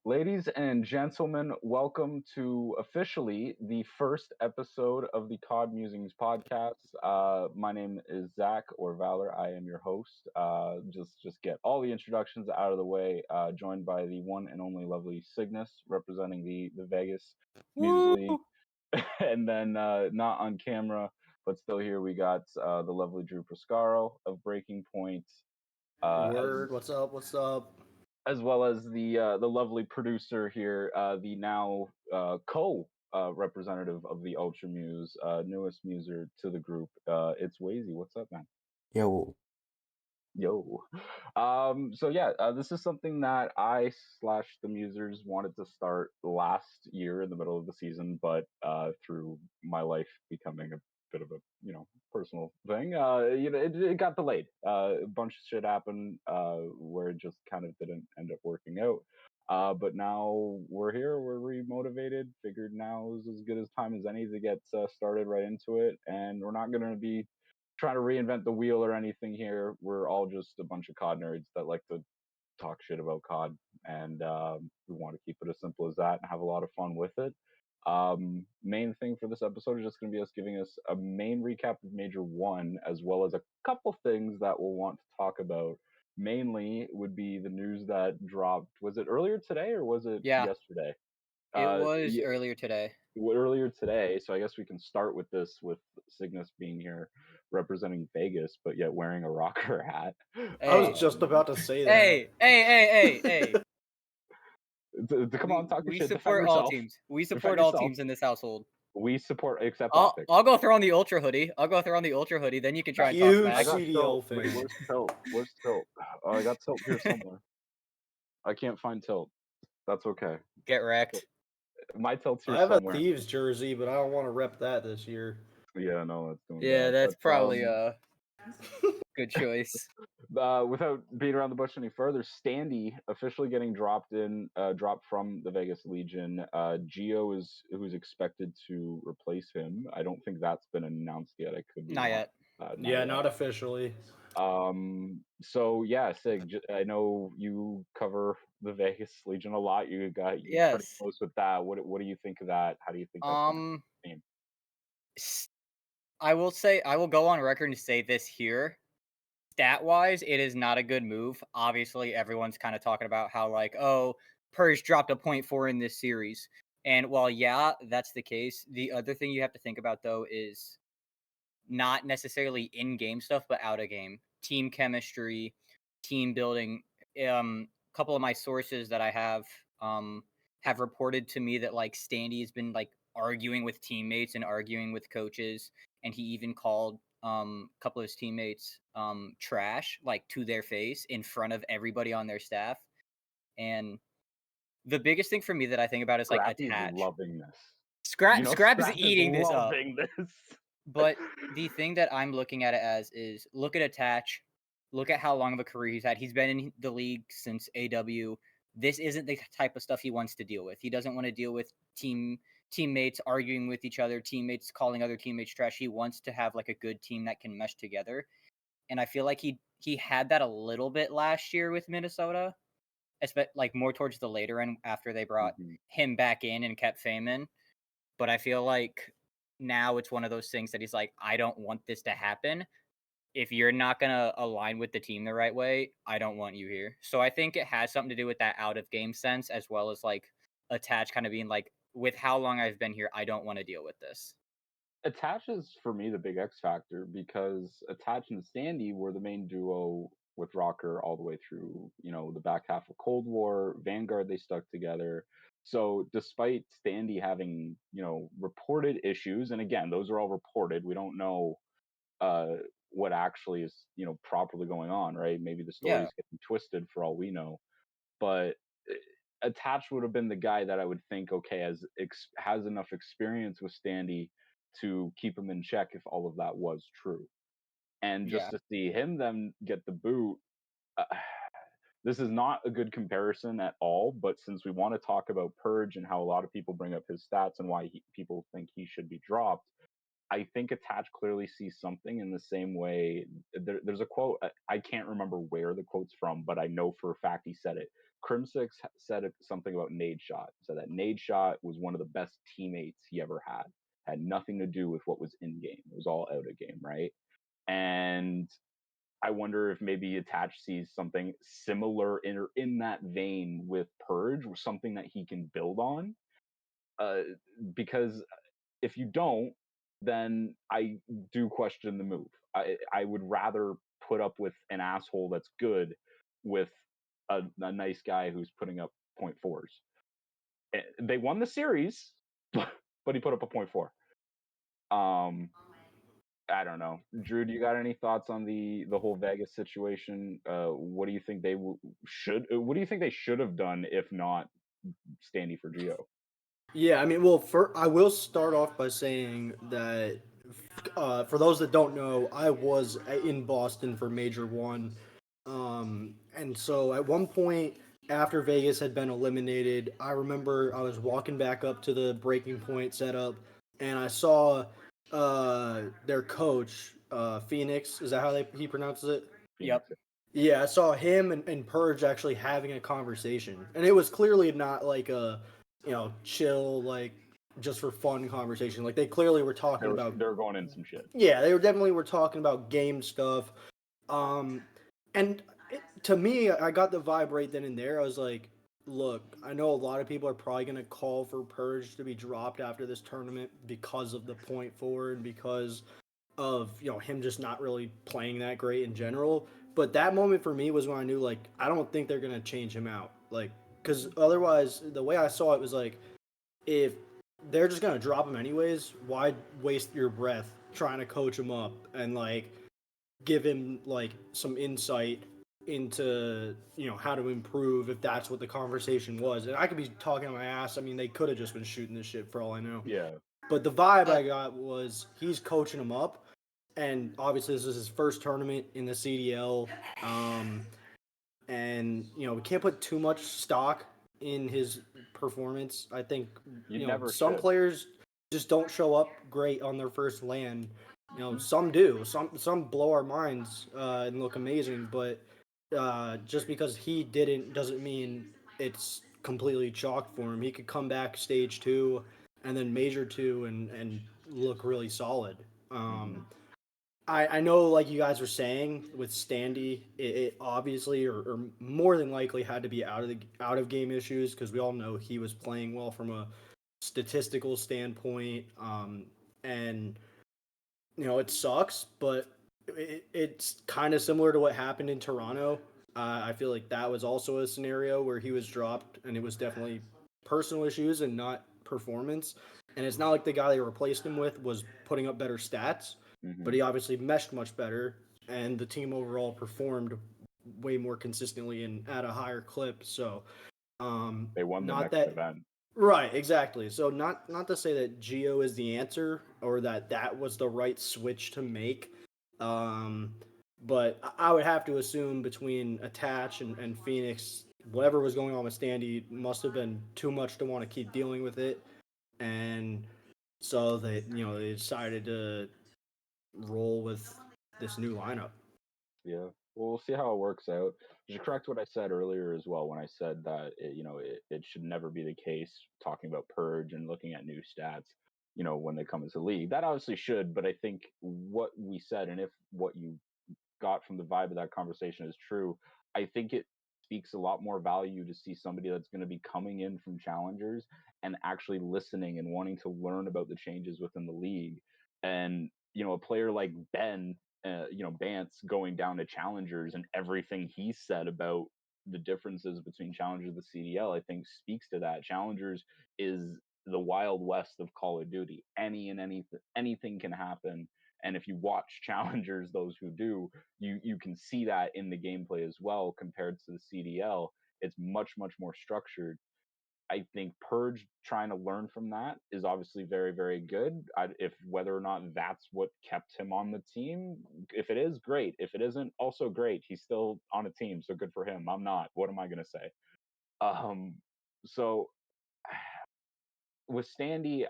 Ladies and gentlemen, welcome to officially the first episode of the CoD Musings podcast. My name is Zach or Valorr. I am your host. Just get all the introductions out of the way. Joined by the one and only lovely Cygnuss, representing the Vegas Muse Woo! League, and then not on camera but still here we got the lovely Drew Pescaro of Breaking Point, Word, what's up? What's up? as well as the lovely producer here, the now co representative of the Ultra Muse, newest muser to the group. It's Wayzy. What's up, man? Yo, Yo. So yeah, this is something that I slash the Musers wanted to start last year in the middle of the season, but through my life becoming a bit of a personal thing, it got delayed. A bunch of shit happened where it just kind of didn't end up working out. But now we're here, we're remotivated. Figured now is as good as time as any to get started right into it, and we're not going to be trying to reinvent the wheel or anything here. We're all just a bunch of COD nerds that like to talk shit about COD, and we want to keep it as simple as that and have a lot of fun with it. Main thing for this episode is just going to be us giving us a main recap of Major 1, as well as a couple things that we'll want to talk about. Mainly would be the news that dropped. Was it earlier today or was it Yeah, yesterday? it was Yeah, earlier today. earlier today. So I guess we can start with this with Cygnuss being here representing Vegas, but yet wearing a rocker hat. Hey, I was just about to say that. hey. Come on, talk your We shit. Defend support all yourself. teams. We Defend support all yourself. teams in this household. We support except I'll optics. I'll go throw on the ultra hoodie. Then you can try and talk Huge smack. I got CDL tilt. fan. Wait, where's tilt? Where's tilt? Oh, I got tilt here somewhere. I can't find tilt. That's okay. Get wrecked. My tilt's here I have a somewhere. Thieves jersey, but I don't want to rep that this year. Yeah, no, that's doing Yeah, bad. that's But probably a good choice. without beating around the bush any further, Standy officially getting dropped from the Vegas Legion. Geo is who's expected to replace him. I don't think that's been announced yet. I could be Not wrong. yet. Not Yeah, yet. not officially. So yeah, Sig, I know you cover the Vegas Legion a lot. You're pretty Yes. close with that. What do you think of that? How do you think that's going to team? I will go on record and say this here. Stat-wise, it is not a good move. Obviously, everyone's kind of talking about how, like, oh, Purge dropped a .4 in this series. And while, yeah, that's the case, the other thing you have to think about, though, is not necessarily in-game stuff, but out-of-game. Team chemistry, team building. Couple of my sources that I have reported to me that, like, Standy has been, like, arguing with teammates and arguing with coaches, and he even called a couple of his teammates trash, like, to their face in front of everybody on their staff. And the biggest thing for me that I think about is, like, Scrappy's attach. loving this. Scrap is Scrap eating this up. loving this. But the thing that I'm looking at it as is look at attach, look at how long of a career he's had. He's been in the league since AW. This isn't the type of stuff he wants to deal with. He doesn't want to deal with teammates arguing with each other, teammates calling other teammates trash. He wants to have like a good team that can mesh together. And I feel like he had that a little bit last year with Minnesota, like more towards the later end after they brought him back in and kept Feynman. But I feel like now it's one of those things that he's like, I don't want this to happen. If you're not going to align with the team the right way, I don't want you here. So I think it has something to do with that out of game sense, as well as like attach kind of being like, with how long I've been here, I don't want to deal with this. Attach is for me the big X factor because Attach and Standy were the main duo with Rocker all the way through, the back half of Cold War. Vanguard, they stuck together. So despite Standy having, reported issues, and again, those are all reported. We don't know uh, what actually is, properly going on, right? Maybe the story's getting twisted for all we know. But Attach would have been the guy that I would think, okay, has enough experience with Standy to keep him in check if all of that was true. And just to see him then get the boot, uh, this is not a good comparison at all. But since we want to talk about Purge and how a lot of people bring up his stats and why people think he should be dropped, I think Attach clearly sees something in the same way. There's a quote, I can't remember where the quote's from, but I know for a fact he said it. Crimsix said something about Nade Shot. Said that Nade Shot was one of the best teammates he ever had. Had nothing to do with what was in game. It was all out of game, right? And I wonder if maybe Attach sees something similar in that vein with Purge, or something that he can build on. Because if you don't, then I do question the move. I would rather put up with an asshole that's good with a nice guy who's putting up 0.4s. They won the series, but he put up a 0.4. I don't know. Drew, do you got any thoughts on the whole Vegas situation? What do you think they should? What do you think they should have done if not Standy for Geo? Yeah, I mean, well, I will start off by saying that for those that don't know, I was in Boston for Major One, and so at one point after Vegas had been eliminated, I remember I was walking back up to the breaking point setup, and I saw their coach, Phoenix. Is that how he pronounces it? Yep. Yeah, I saw him and Purge actually having a conversation, and it was clearly not like a, chill, like just for fun conversation. Like they clearly were talking about. They're going in some shit. Yeah, they were definitely talking about game stuff, and to me, I got the vibe right then and there. I was like, look, I know a lot of people are probably gonna call for Purge to be dropped after this tournament because of the point forward, because of him just not really playing that great in general. But that moment for me was when I knew, like, I don't think they're gonna change him out, like, because otherwise the way I saw it was like, if they're just gonna drop him anyways, why waste your breath trying to coach him up and like give him like some insight into how to improve, if that's what the conversation was. And I could be talking on my ass. I mean, they could have just been shooting this shit for all I know. Yeah. But the vibe I got was he's coaching him up, and obviously this is his first tournament in the CDL, and we can't put too much stock in his performance. I think some players just don't show up great on their first LAN. Some do. Some blow our minds and look amazing, but just because he didn't doesn't mean it's completely chalked for him. He could come back stage 2 and then major 2 and look really solid. I know, like you guys were saying with Standy, it obviously or more than likely had to be out of game issues, because we all know he was playing well from a statistical standpoint, and it sucks, but it's kind of similar to what happened in Toronto. I feel like that was also a scenario where he was dropped, and it was definitely personal issues and not performance. And it's not like the guy they replaced him with was putting up better stats, but he obviously meshed much better, and the team overall performed way more consistently and at a higher clip. So they won the next event. Right, exactly. So not to say that Geo is the answer or that was the right switch to make, but I would have to assume between Attach and Phoenix, whatever was going on with Standy must have been too much to want to keep dealing with it, and so they decided to roll with this new lineup. Yeah, well, we'll see how it works out. To correct what I said earlier as well, when I said that it should never be the case talking about Purge and looking at new stats, when they come into the league. That obviously should, but I think what we said, and if what you got from the vibe of that conversation is true, I think it speaks a lot more value to see somebody that's going to be coming in from challengers and actually listening and wanting to learn about the changes within the league. And a player like Ben, Bance going down to challengers, and everything he said about the differences between challengers and the CDL, I think speaks to that. Challengers is the wild west of Call of Duty. Anything can happen, and if you watch challengers, those who do, you can see that in the gameplay as well. Compared to the CDL, it's much more structured. I think Purge trying to learn from that is obviously very, very good. If whether or not that's what kept him on the team, if it is, great. If it isn't, also great. He's still on a team, so good for him. I'm not. What am I gonna say? So with Standy,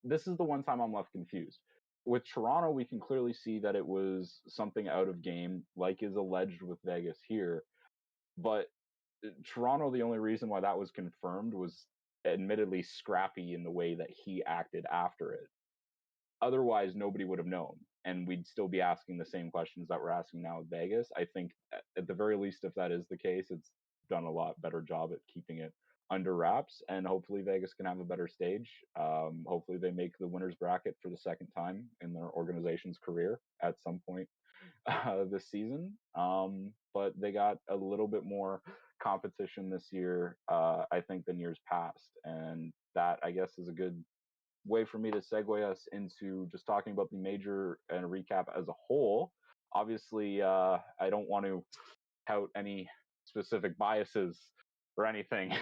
this is the one time I'm left confused. With Toronto, we can clearly see that it was something out of game, like is alleged with Vegas here. But Toronto, the only reason why that was confirmed was admittedly Scrappy in the way that he acted after it. Otherwise, nobody would have known, and we'd still be asking the same questions that we're asking now with Vegas. I think at the very least, if that is the case, it's done a lot better job at keeping it under wraps, and hopefully Vegas can have a better stage. Hopefully they make the winners bracket for the second time in their organization's career at some point this season. But they got a little bit more competition this year, I think, than years past, and that I guess is a good way for me to segue us into just talking about the major and a recap as a whole. Obviously, I don't want to tout any specific biases or anything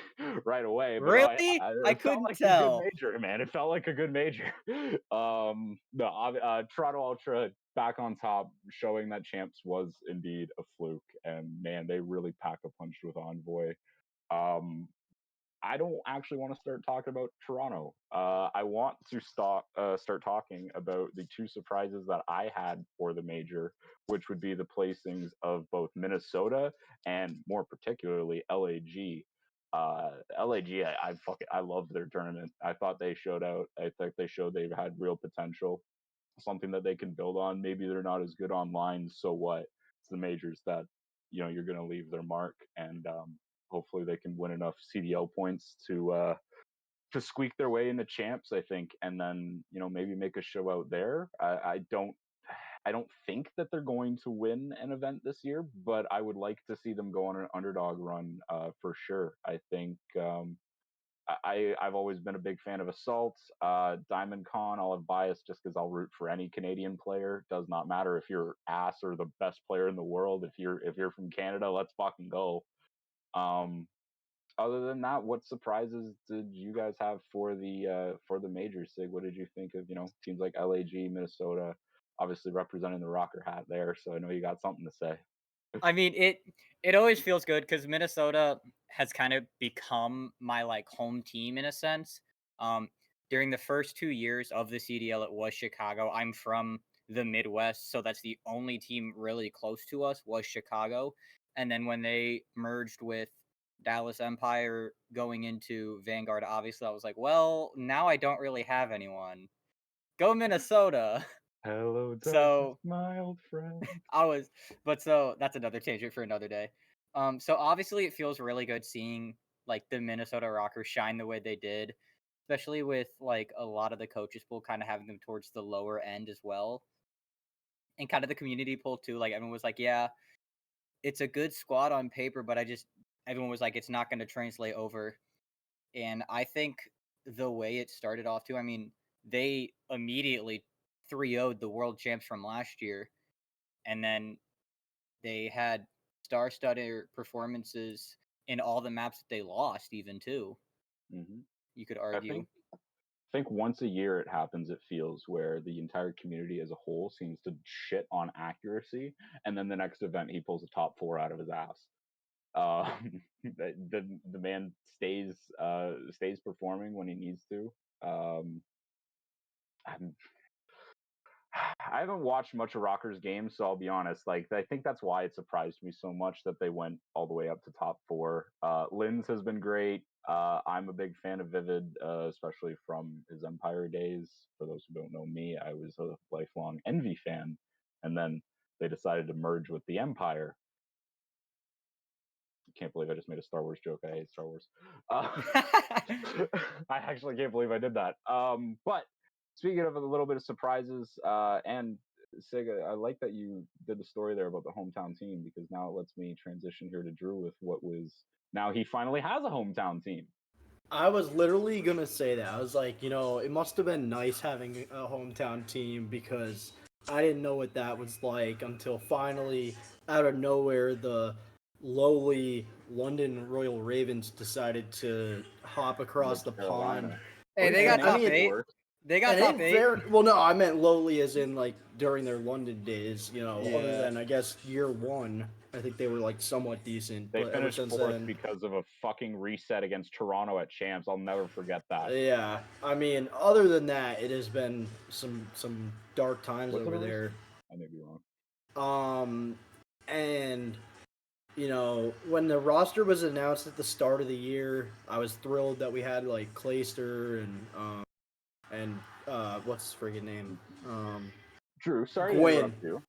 right away, but really, I it felt couldn't like tell. a good major, man. It felt like a good major. Toronto Ultra back on top, showing that Champs was indeed a fluke, and man, they really pack a punch with Envoy. I don't actually want to start talking about Toronto. I want to start talking about the two surprises that I had for the major, which would be the placings of both Minnesota and more particularly LAG. LAG, I loved their tournament. I thought they showed out. I think they showed they've had real potential, something that they can build on. Maybe they're not as good online, so what? It's the majors that you're going to leave their mark, and hopefully they can win enough CDL points to squeak their way into champs, I think, and then maybe make a show out there. I don't think that they're going to win an event this year, but I would like to see them go on an underdog run for sure. I think I've always been a big fan of Assault. Diamond Con, I'll have bias just because I'll root for any Canadian player. Does not matter if you're ass or the best player in the world. If you're from Canada, let's fucking go. Other than that, what surprises did you guys have for the major, Sig? What did you think of teams like LAG, Minnesota, obviously representing the Rocker hat there? So I know you got something to say. I mean, it always feels good because Minnesota has kind of become my like home team in a sense. During the first 2 years of the CDL, it was Chicago. I'm from the Midwest, so that's the only team really close to us was Chicago. And then when they merged with Dallas Empire going into Vanguard, obviously I was like, well, now I don't really have anyone. Go Minnesota. Hello, darkness, so my old friend. So that's another tangent for another day. So obviously it feels really good seeing like the Minnesota Rockers shine the way they did, especially with like a lot of the coaches pool kind of having them towards the lower end as well. And kind of the community pool too. Like everyone was like, yeah, it's a good squad on paper, but everyone was like, it's not going to translate over. And I think the way it started off too, I mean, they immediately 3-0'd the world champs from last year. And then they had star-studded performances in all the maps that they lost, even too. Mm-hmm. You could argue. I think once a year it happens, it feels, where the entire community as a whole seems to shit on accuracy, and then the next event he pulls a top 4 out of his ass. The man stays performing when he needs to. I haven't watched much of Rockers games, so I'll be honest. Like, I think that's why it surprised me so much that they went all the way up to top 4. Linz has been great. I'm a big fan of Vivid, especially from his Empire days. For those who don't know me, I was a lifelong Envy fan, and then they decided to merge with the Empire. Can't believe I just made a Star Wars joke. I hate Star Wars. I actually can't believe I did that. But speaking of a little bit of surprises, and Sig, I like that you did the story there about the hometown team, because now it lets me transition here to Drew with what was now he finally has a hometown team. I was literally gonna say that. I was like, it must have been nice having a hometown team, because I didn't know what that was like until finally, out of nowhere, the lowly London Royal Ravens decided to hop across the pond. Hey, they got top 8. They got top 8. Well, no, I meant lowly as in like during their London days. Other than I guess year 1, I think they were like somewhat decent. They finished 4th because of a fucking reset against Toronto at Champs. I'll never forget that. Yeah, I mean, other than that, it has been some dark times over there. I may be wrong. And when the roster was announced at the start of the year, I was thrilled that we had like Clayster and what's his friggin' name? Drew, sorry to Gwyn. interrupt you.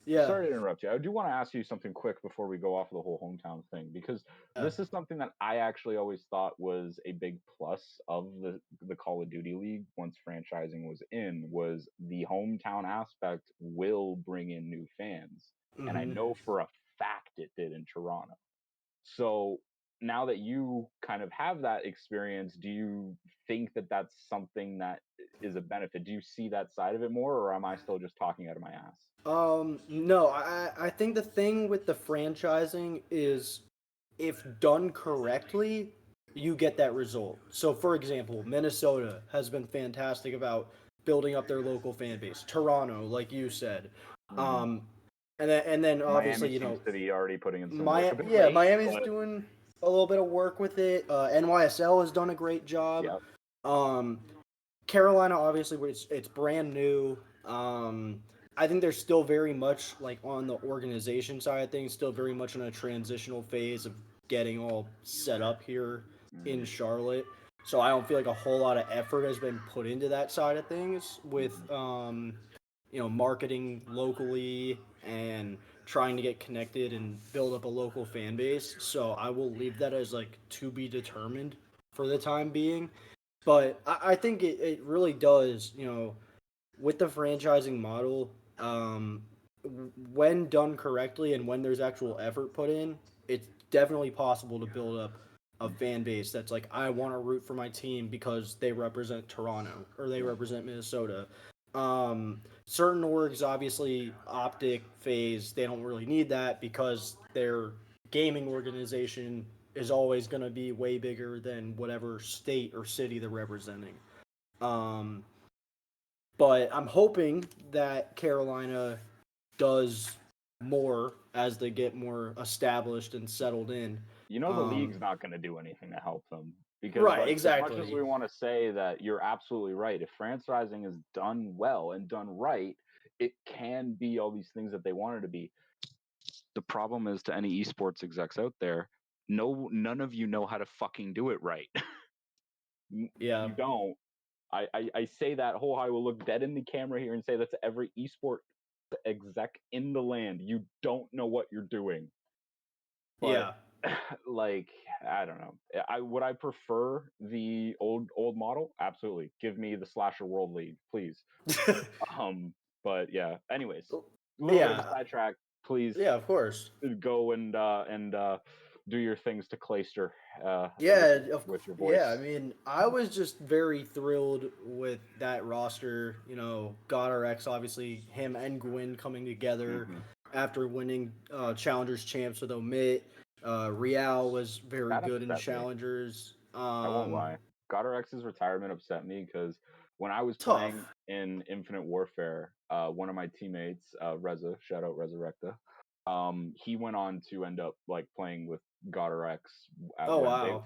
Yeah. Sorry to interrupt you. I do want to ask you something quick before we go off of the whole hometown thing, because this is something that I actually always thought was a big plus of the Call of Duty League once franchising was in, was the hometown aspect will bring in new fans. And I know for a fact it did in Toronto. So now that you kind of have that experience, do you think that that's something that is a benefit? Do you see that side of it more, or am I still just talking out of my ass? No, I think the thing with the franchising is if done correctly, you get that result. So, for example, Minnesota has been fantastic about building up their local fan base. Toronto, like you said, um, and then obviously Miami seems to be already putting in some work. Miami's doing a little bit of work with it. NYSL has done a great job. Yep. Carolina, obviously, it's brand new. I think they're still very much like on the organization side of things, still very much in a transitional phase of getting all set up here in Charlotte. So I don't feel like a whole lot of effort has been put into that side of things with marketing locally and trying to get connected and build up a local fan base. So I will leave that as like to be determined for the time being. But I think it really does, with the franchising model, when done correctly and when there's actual effort put in, it's definitely possible to build up a fan base that's like, I want to root for my team because they represent Toronto or they represent Minnesota. Certain orgs, obviously, Optic, FaZe, they don't really need that because their gaming organization is always going to be way bigger than whatever state or city they're representing. But I'm hoping that Carolina does more as they get more established and settled in. The league's not going to do anything to help them. Because right, exactly. As much as we want to say that you're absolutely right, if franchising is done well and done right, it can be all these things that they want it to be. The problem is, to any esports execs out there, none of you know how to fucking do it right. Yeah. You don't. I say that whole, I will look dead in the camera here and say that to every esport exec in the land. You don't know what you're doing. But, like, I don't know. Would I prefer the old model? Absolutely. Give me the Slasher World League, please. But yeah. Anyways, a little bit of a sidetrack. Please. Yeah, of course. Go and do your things to Clayster. With your voice. Yeah, I mean, I was just very thrilled with that roster. GodRx, obviously, him and Gwyn coming together after winning Challengers Champs with Omit. Real was very good in Challengers. I won't lie. GodRx's retirement upset me because when I was playing in Infinite Warfare, one of my teammates, Reza, shout out Resurrecta, he went on to end up like playing with GodRx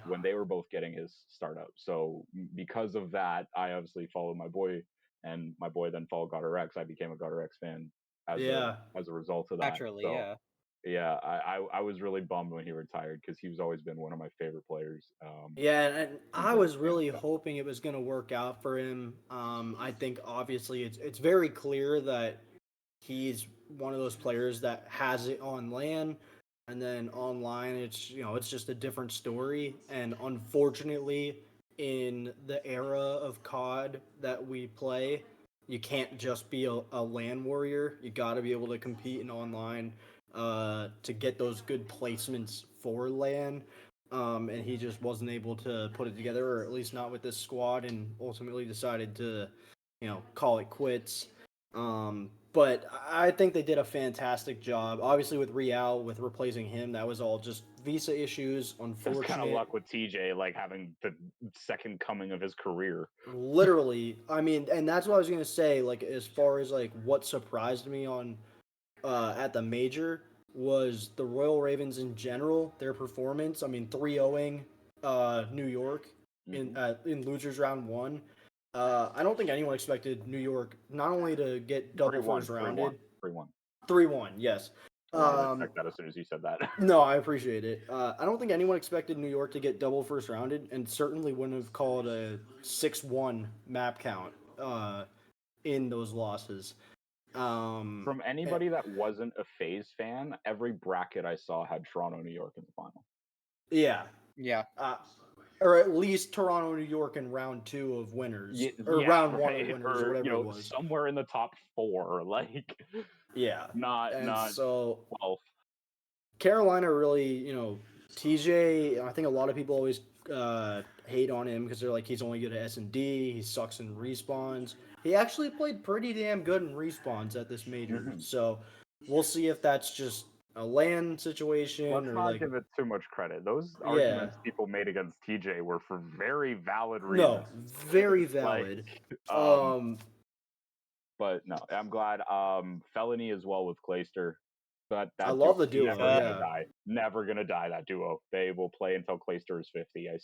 when they were both getting his startup. So because of that, I obviously followed my boy, and my boy then followed GodRx. I became a GodRx fan as a result of that. Naturally, so, yeah, I was really bummed when he retired because he's always been one of my favorite players. And I was really hoping it was going to work out for him. I think obviously it's very clear that he's one of those players that has it on LAN, and then online it's just a different story. And unfortunately, in the era of COD that we play, you can't just be a LAN warrior. You got to be able to compete in online to get those good placements for LAN. And he just wasn't able to put it together, or at least not with this squad, and ultimately decided to, call it quits. But I think they did a fantastic job. Obviously, with Real, with replacing him, that was all just visa issues. Unfortunate. There's kind of luck with TJ, like having the second coming of his career. Literally, I mean, and that's what I was gonna say. Like, as far as like what surprised me on at the major was the Royal Ravens in general, their performance. I mean, 3-0ing New York in losers round 1. I don't think anyone expected New York not only to get double first rounded. 3-1. 3-1, yes. I wanted to check that as soon as you said that. No, I appreciate it. I don't think anyone expected New York to get double first rounded, and certainly wouldn't have called a 6-1 map count in those losses. From anybody that wasn't a FaZe fan, every bracket I saw had Toronto, New York in the final. Yeah. Yeah. Or at least Toronto, New York in round 2 of winners, or round 1 of winners, or whatever it was. Somewhere in the top 4, like. Yeah. Not so 12th. Carolina really, TJ. I think a lot of people always hate on him because they're like he's only good at S&D. He sucks in respawns. He actually played pretty damn good in respawns at this major. Mm-hmm. So we'll see if that's just a LAN situation. Let's or not give it too much credit. Those arguments people made against TJ were for very valid reasons. No, very valid. But no, I'm glad. Felony as well with Clayster. That I love the duo. Never gonna die. That duo. They will play until Clayster is 50. I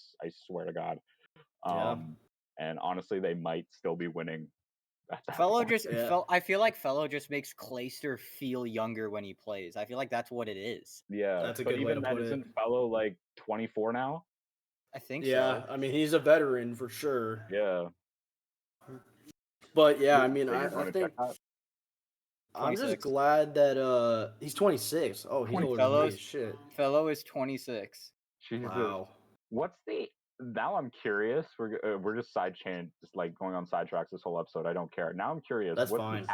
swear to God. And honestly, they might still be winning. I feel like Fellow just makes Clayster feel younger when he plays. I feel like that's what it is. Yeah, that's a good way to put it. Isn't Fellow like 24 now? I think so. Yeah, I mean he's a veteran for sure. Yeah. But yeah, I mean I think I'm just glad that he's 26. Oh, he's older than me. Shit. Fellow is 26. Jesus. Wow. What's the? Now I'm curious. We're just just like going on sidetracks this whole episode. I don't care. Now I'm curious. That's what's fine.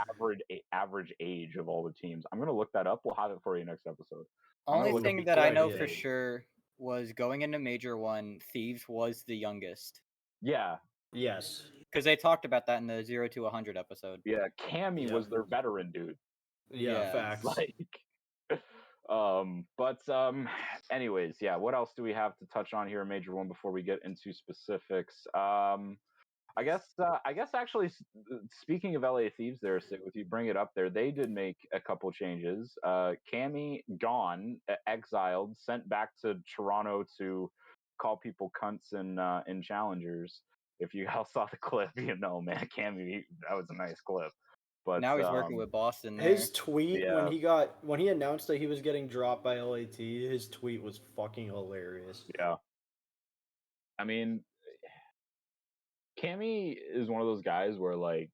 the average age of all the teams? I'm gonna look that up. We'll have it for you next episode. Only thing that I know for sure was going into Major 1, Thieves was the youngest. Yeah. Yes. Because they talked about that in the 0 to 100 episode. Yeah, Cammy was their veteran dude. Yeah, facts. Anyways, yeah, what else do we have to touch on here in Major 1 before we get into specifics? I guess actually, speaking of LA Thieves there, Sid, if you bring it up there, they did make a couple changes. Cammy gone, exiled, sent back to Toronto to call people cunts in challengers. If you all saw the clip, man, Cammy, that was a nice clip. But now he's working with Boston. His tweet when he announced that he was getting dropped by LAT, his tweet was fucking hilarious. Yeah. I mean, Cammy is one of those guys where like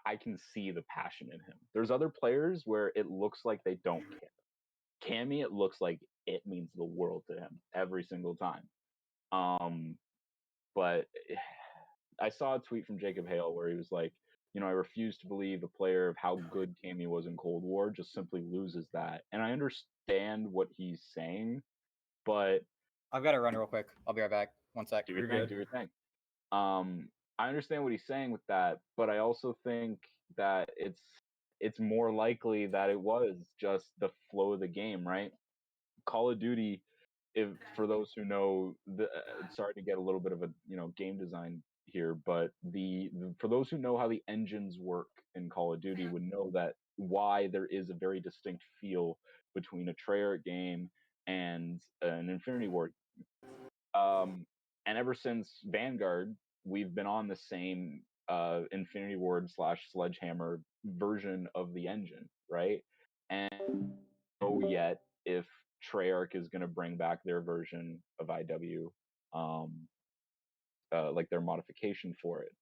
I can see the passion in him. There's other players where it looks like they don't care. Cammy, it looks like it means the world to him every single time. But I saw a tweet from Jacob Hale where he was like, I refuse to believe a player of how good Cammy was in Cold War just simply loses that. And I understand what he's saying, but I've got to run real quick. I'll be right back. 1 sec. Do your thing. I understand what he's saying with that, but I also think that it's more likely that it was just the flow of the game, right? Call of Duty, for those who know, sorry to get a little bit of a game design here, but for those who know how the engines work in Call of Duty would know that why there is a very distinct feel between a Treyarch game and an Infinity Ward. And ever since Vanguard, we've been on the same Infinity Ward / Sledgehammer version of the engine, right? And yet if Treyarch is going to bring back their version of IW, like their modification for it.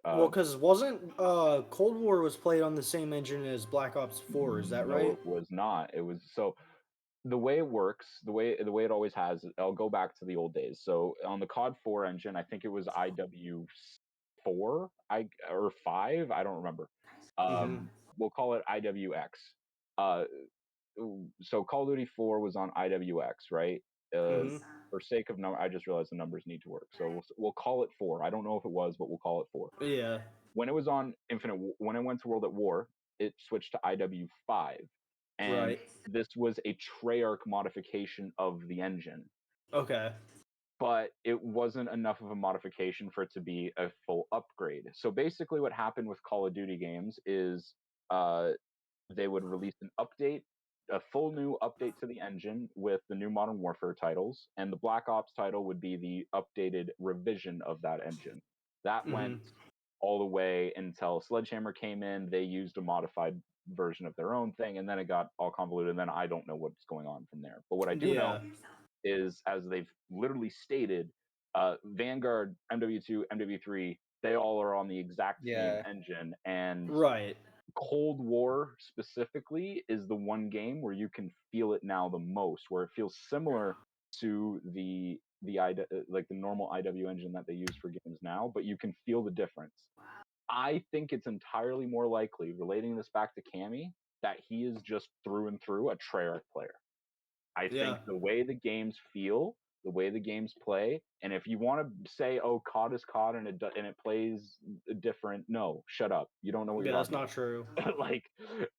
Well, because wasn't Cold War was played on the same engine as Black Ops 4? Is that right? No, it was not. It was so. The way it works, the way it always has, I'll go back to the old days. So on the COD 4 engine, I think it was IW 4, or 5, I don't remember. We'll call it IWX. So Call of Duty 4 was on IWX, right? For sake of number, I just realized the numbers need to work. So we'll call it 4. I don't know if it was, but we'll call it 4. Yeah. When it was on when it went to World at War, it switched to IW5. And this was a Treyarch modification of the engine. Okay. But it wasn't enough of a modification for it to be a full upgrade. So basically what happened with Call of Duty games is they would release an update, a full new update to the engine with the new Modern Warfare titles, and the Black Ops title would be the updated revision of that engine. That went all the way until Sledgehammer came in. They used a modified version of their own thing, and then it got all convoluted, and then I don't know what's going on from there. But what I do know is, as they've literally stated, Vanguard, MW2, MW3, they all are on the exact same engine, and Cold War specifically is the one game where you can feel it now the most, where it feels similar to the like the normal IW engine that they use for games now, but you can feel the difference. I think it's entirely more likely, relating this back to Cammy, that he is just through and through a Treyarch player. I think the way the games feel, the way the games play, and if you want to say, "Oh, COD is COD and it plays different," no, shut up. You don't know what you're talking about. That's not true. Like,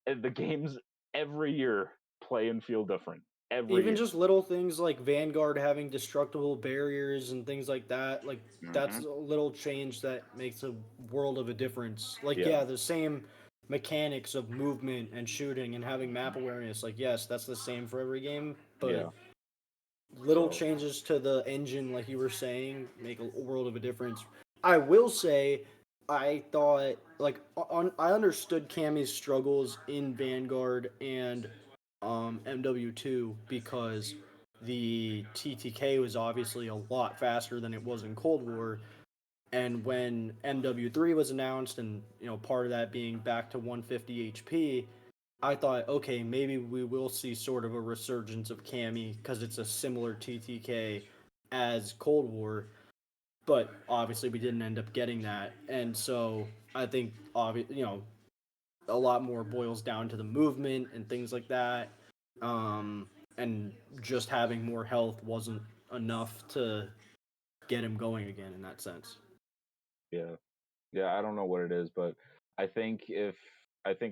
the games every year play and feel different. Even just little things like Vanguard having destructible barriers and things like that, like that's a little change that makes a world of a difference. Like, the same mechanics of movement and shooting and having map awareness, like, yes, that's the same for every game, but little changes to the engine, like you were saying, make a world of a difference. I will say, I thought, like, I understood Cammy's struggles in Vanguard and MW2 because the TTK was obviously a lot faster than it was in Cold War. And when MW3 was announced, and part of that being back to 150 HP, I thought, okay, maybe we will see sort of a resurgence of Cammy because it's a similar TTK as Cold War. But obviously, we didn't end up getting that, and so I think, a lot more boils down to the movement and things like that. And just having more health wasn't enough to get him going again in that sense. Yeah, I don't know what it is, but I think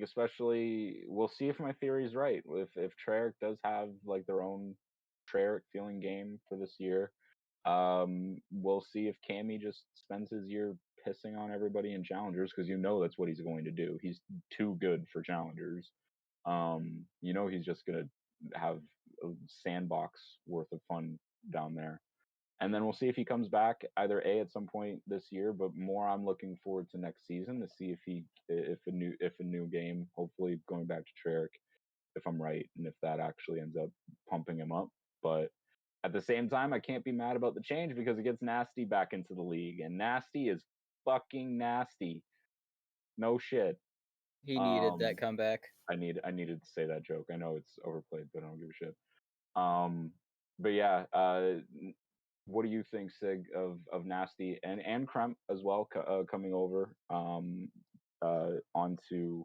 especially, we'll see if my theory is right. If Treyarch does have like their own Treyarch feeling game for this year, we'll see if Cammy just spends his year pissing on everybody in challengers, because that's what he's going to do. He's too good for challengers. He's just gonna have a sandbox worth of fun down there. And then we'll see if he comes back either at some point this year, but more I'm looking forward to next season to see if a new game, hopefully going back to Treyarch, if I'm right, and if that actually ends up pumping him up. But at the same time, I can't be mad about the change because it gets Nasty back into the league, and Nasty is fucking nasty. No shit. He needed that comeback. I needed to say that joke. I know it's overplayed, but I don't give a shit. But yeah, what do you think, Sig, of Nasty and Kremp as well, coming over onto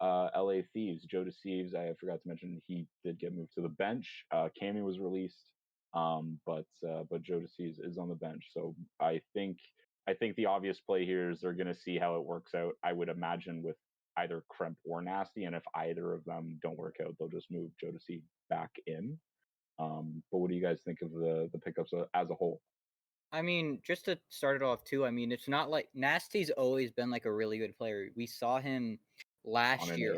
LA Thieves? Joe Deceives, I forgot to mention, he did get moved to the bench. Cammy was released, but Joe Deceives is on the bench. So I think the obvious play here is they're going to see how it works out. I would imagine with either Kremp or Nasty, and if either of them don't work out, they'll just move Joe Deceives back in. But what do you guys think of the pickups as a whole? I mean, just to start it off too, I mean, it's not like Nasty's always been like a really good player. We saw him last year.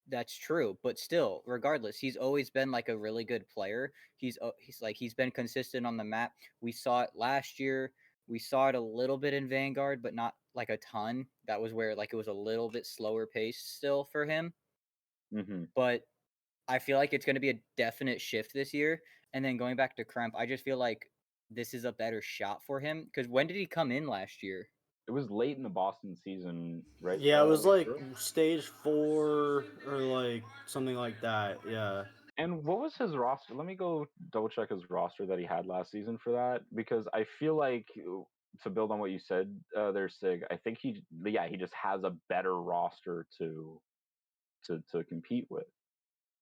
That's true, but still, regardless, he's always been like a really good player. He's been consistent on the map. We saw it last year. We saw it a little bit in Vanguard, but not like a ton. That was where like it was a little bit slower pace still for him. But I feel like it's going to be a definite shift this year. And then going back to Kremp, I just feel like this is a better shot for him. Because when did he come in last year? It was late in the Boston season, right? Yeah, it was like stage 4 or like something like that. Yeah. And what was his roster? Let me go double check his roster that he had last season for that, because I feel like, to build on what you said there, Sig, I think he just has a better roster to compete with.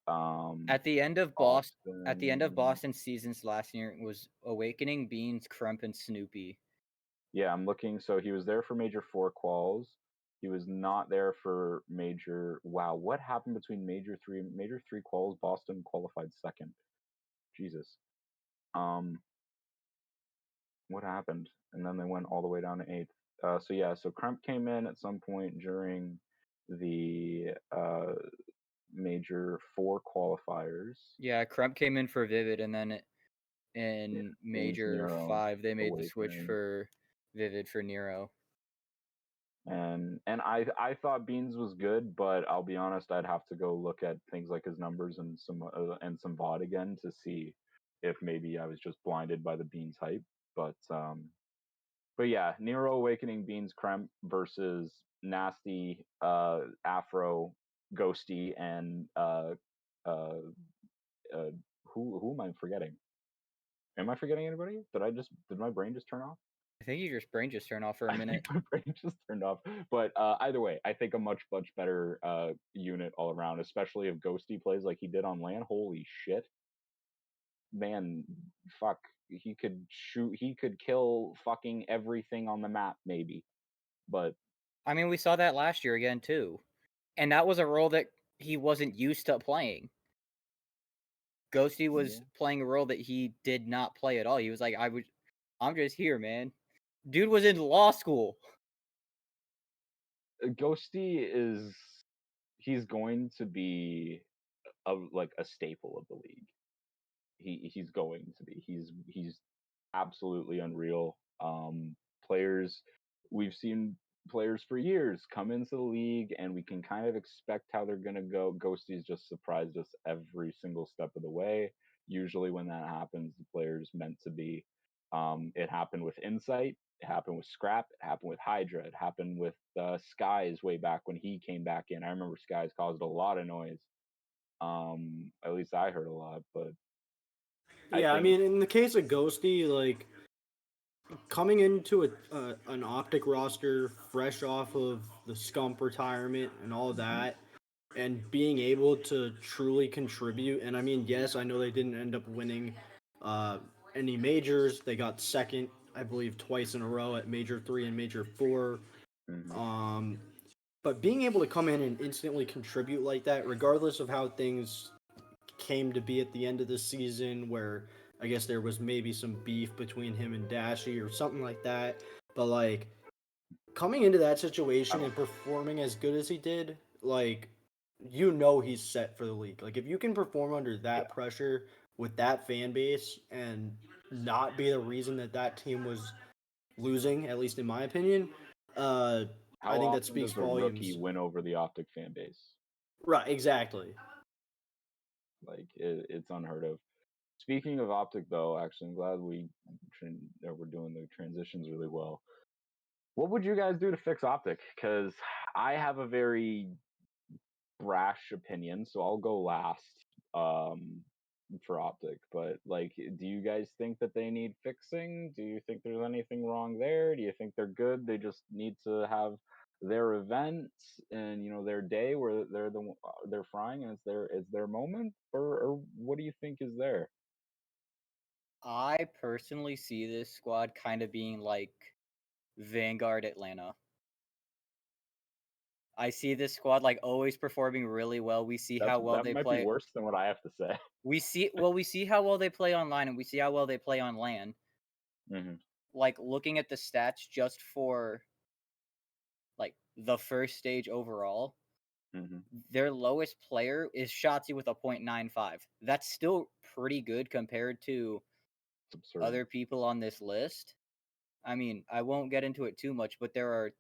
At the end of Boston seasons last year, it was Awakening, Beans, Kremp, and Snoopy. Yeah, I'm looking. So he was there for Major 4 quals. He was not there for Major. Wow, what happened between Major 3 quals? Boston qualified second. Jesus. What happened? And then they went all the way down to 8th. So Kremp came in at some point during the Major 4 qualifiers. Yeah, Kremp came in for Vivid, and then in Major 5 they made the switch for Vivid for Nero. And I thought Beans was good, but I'll be honest, I'd have to go look at things like his numbers and some VOD again to see if maybe I was just blinded by the Beans hype. But yeah, Nero Awakening Beans Cremp versus Nasty Afro Ghosty and who am I forgetting? Am I forgetting anybody? Did my brain just turn off? I think your brain just turned off for a minute. My brain just turned off. But either way, I think a much better unit all around, especially if Ghosty plays like he did on LAN. Holy shit, man, fuck, he could shoot, he could kill fucking everything on the map, maybe. But I mean, we saw that last year again too, and that was a role that he wasn't used to playing. Ghosty was playing a role that he did not play at all. He was like, I'm just here, man. Dude was in law school. Ghosty he's going to be a staple of the league. He's going to be. He's absolutely unreal. Players, we've seen players for years come into the league, and we can kind of expect how they're gonna go. Ghosty's just surprised us every single step of the way. Usually, when that happens, the player's meant to be. It happened with Insight. It happened with Scrap. It happened with Hydra. It happened with Skies way back when he came back in. I remember Skies caused a lot of noise. At least I heard a lot, but yeah, I mean, in the case of Ghosty, like coming into an Optic roster fresh off of the Scump retirement and all that, and being able to truly contribute. And I mean, yes, I know they didn't end up winning any majors. They got second, I believe, twice in a row at Major 3 and Major 4. But being able to come in and instantly contribute like that, regardless of how things came to be at the end of the season, where I guess there was maybe some beef between him and Dashy or something like that. But like coming into that situation and performing as good as he did, like he's set for the league. Like if you can perform under that pressure with that fan base and not be the reason that team was losing, at least in my opinion, I think that speaks does a volumes. Rookie win over the Optic fan base? Right, exactly. Like it's unheard of. Speaking of Optic, though, actually, I'm glad we're doing the transitions really well. What would you guys do to fix Optic? Because I have a very brash opinion, so I'll go last for Optic. But like, do you guys think that they need fixing? Do you think there's anything wrong there? Do you think they're good? They just need to have their events and their day where they're frying and it's their moment, or what do you think is there? I personally see this squad kind of being like Vanguard Atlanta. I see this squad like always performing really well. We see how well they play. That might be worse than what I have to say. We see how well they play online, and we see how well they play on LAN. Mm-hmm. Like looking at the stats just for like the first stage overall, their lowest player is Shotzi with a 0.95. That's still pretty good compared to other people on this list. I mean, I won't get into it too much, but there are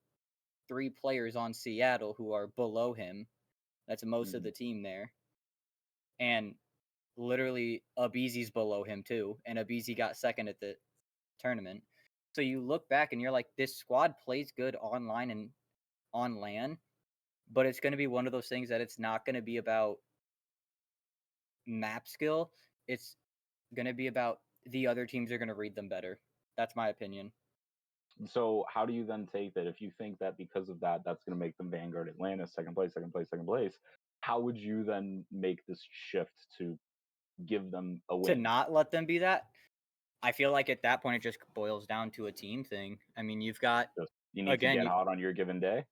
3 players on Seattle who are below him. That's most of the team there. And literally Abizi's below him too, and Abizi got second at the tournament. So you look back and you're like, this squad plays good online and on LAN, but it's going to be one of those things that it's not going to be about map skill. It's going to be about the other teams are going to read them better. That's my opinion. So how do you then take that if you think that because of that, that's going to make them Vanguard Atlanta second place, how would you then make this shift to give them a win? To not let them be that? I feel like at that point it just boils down to a team thing. I mean, you need to get hot on your given day.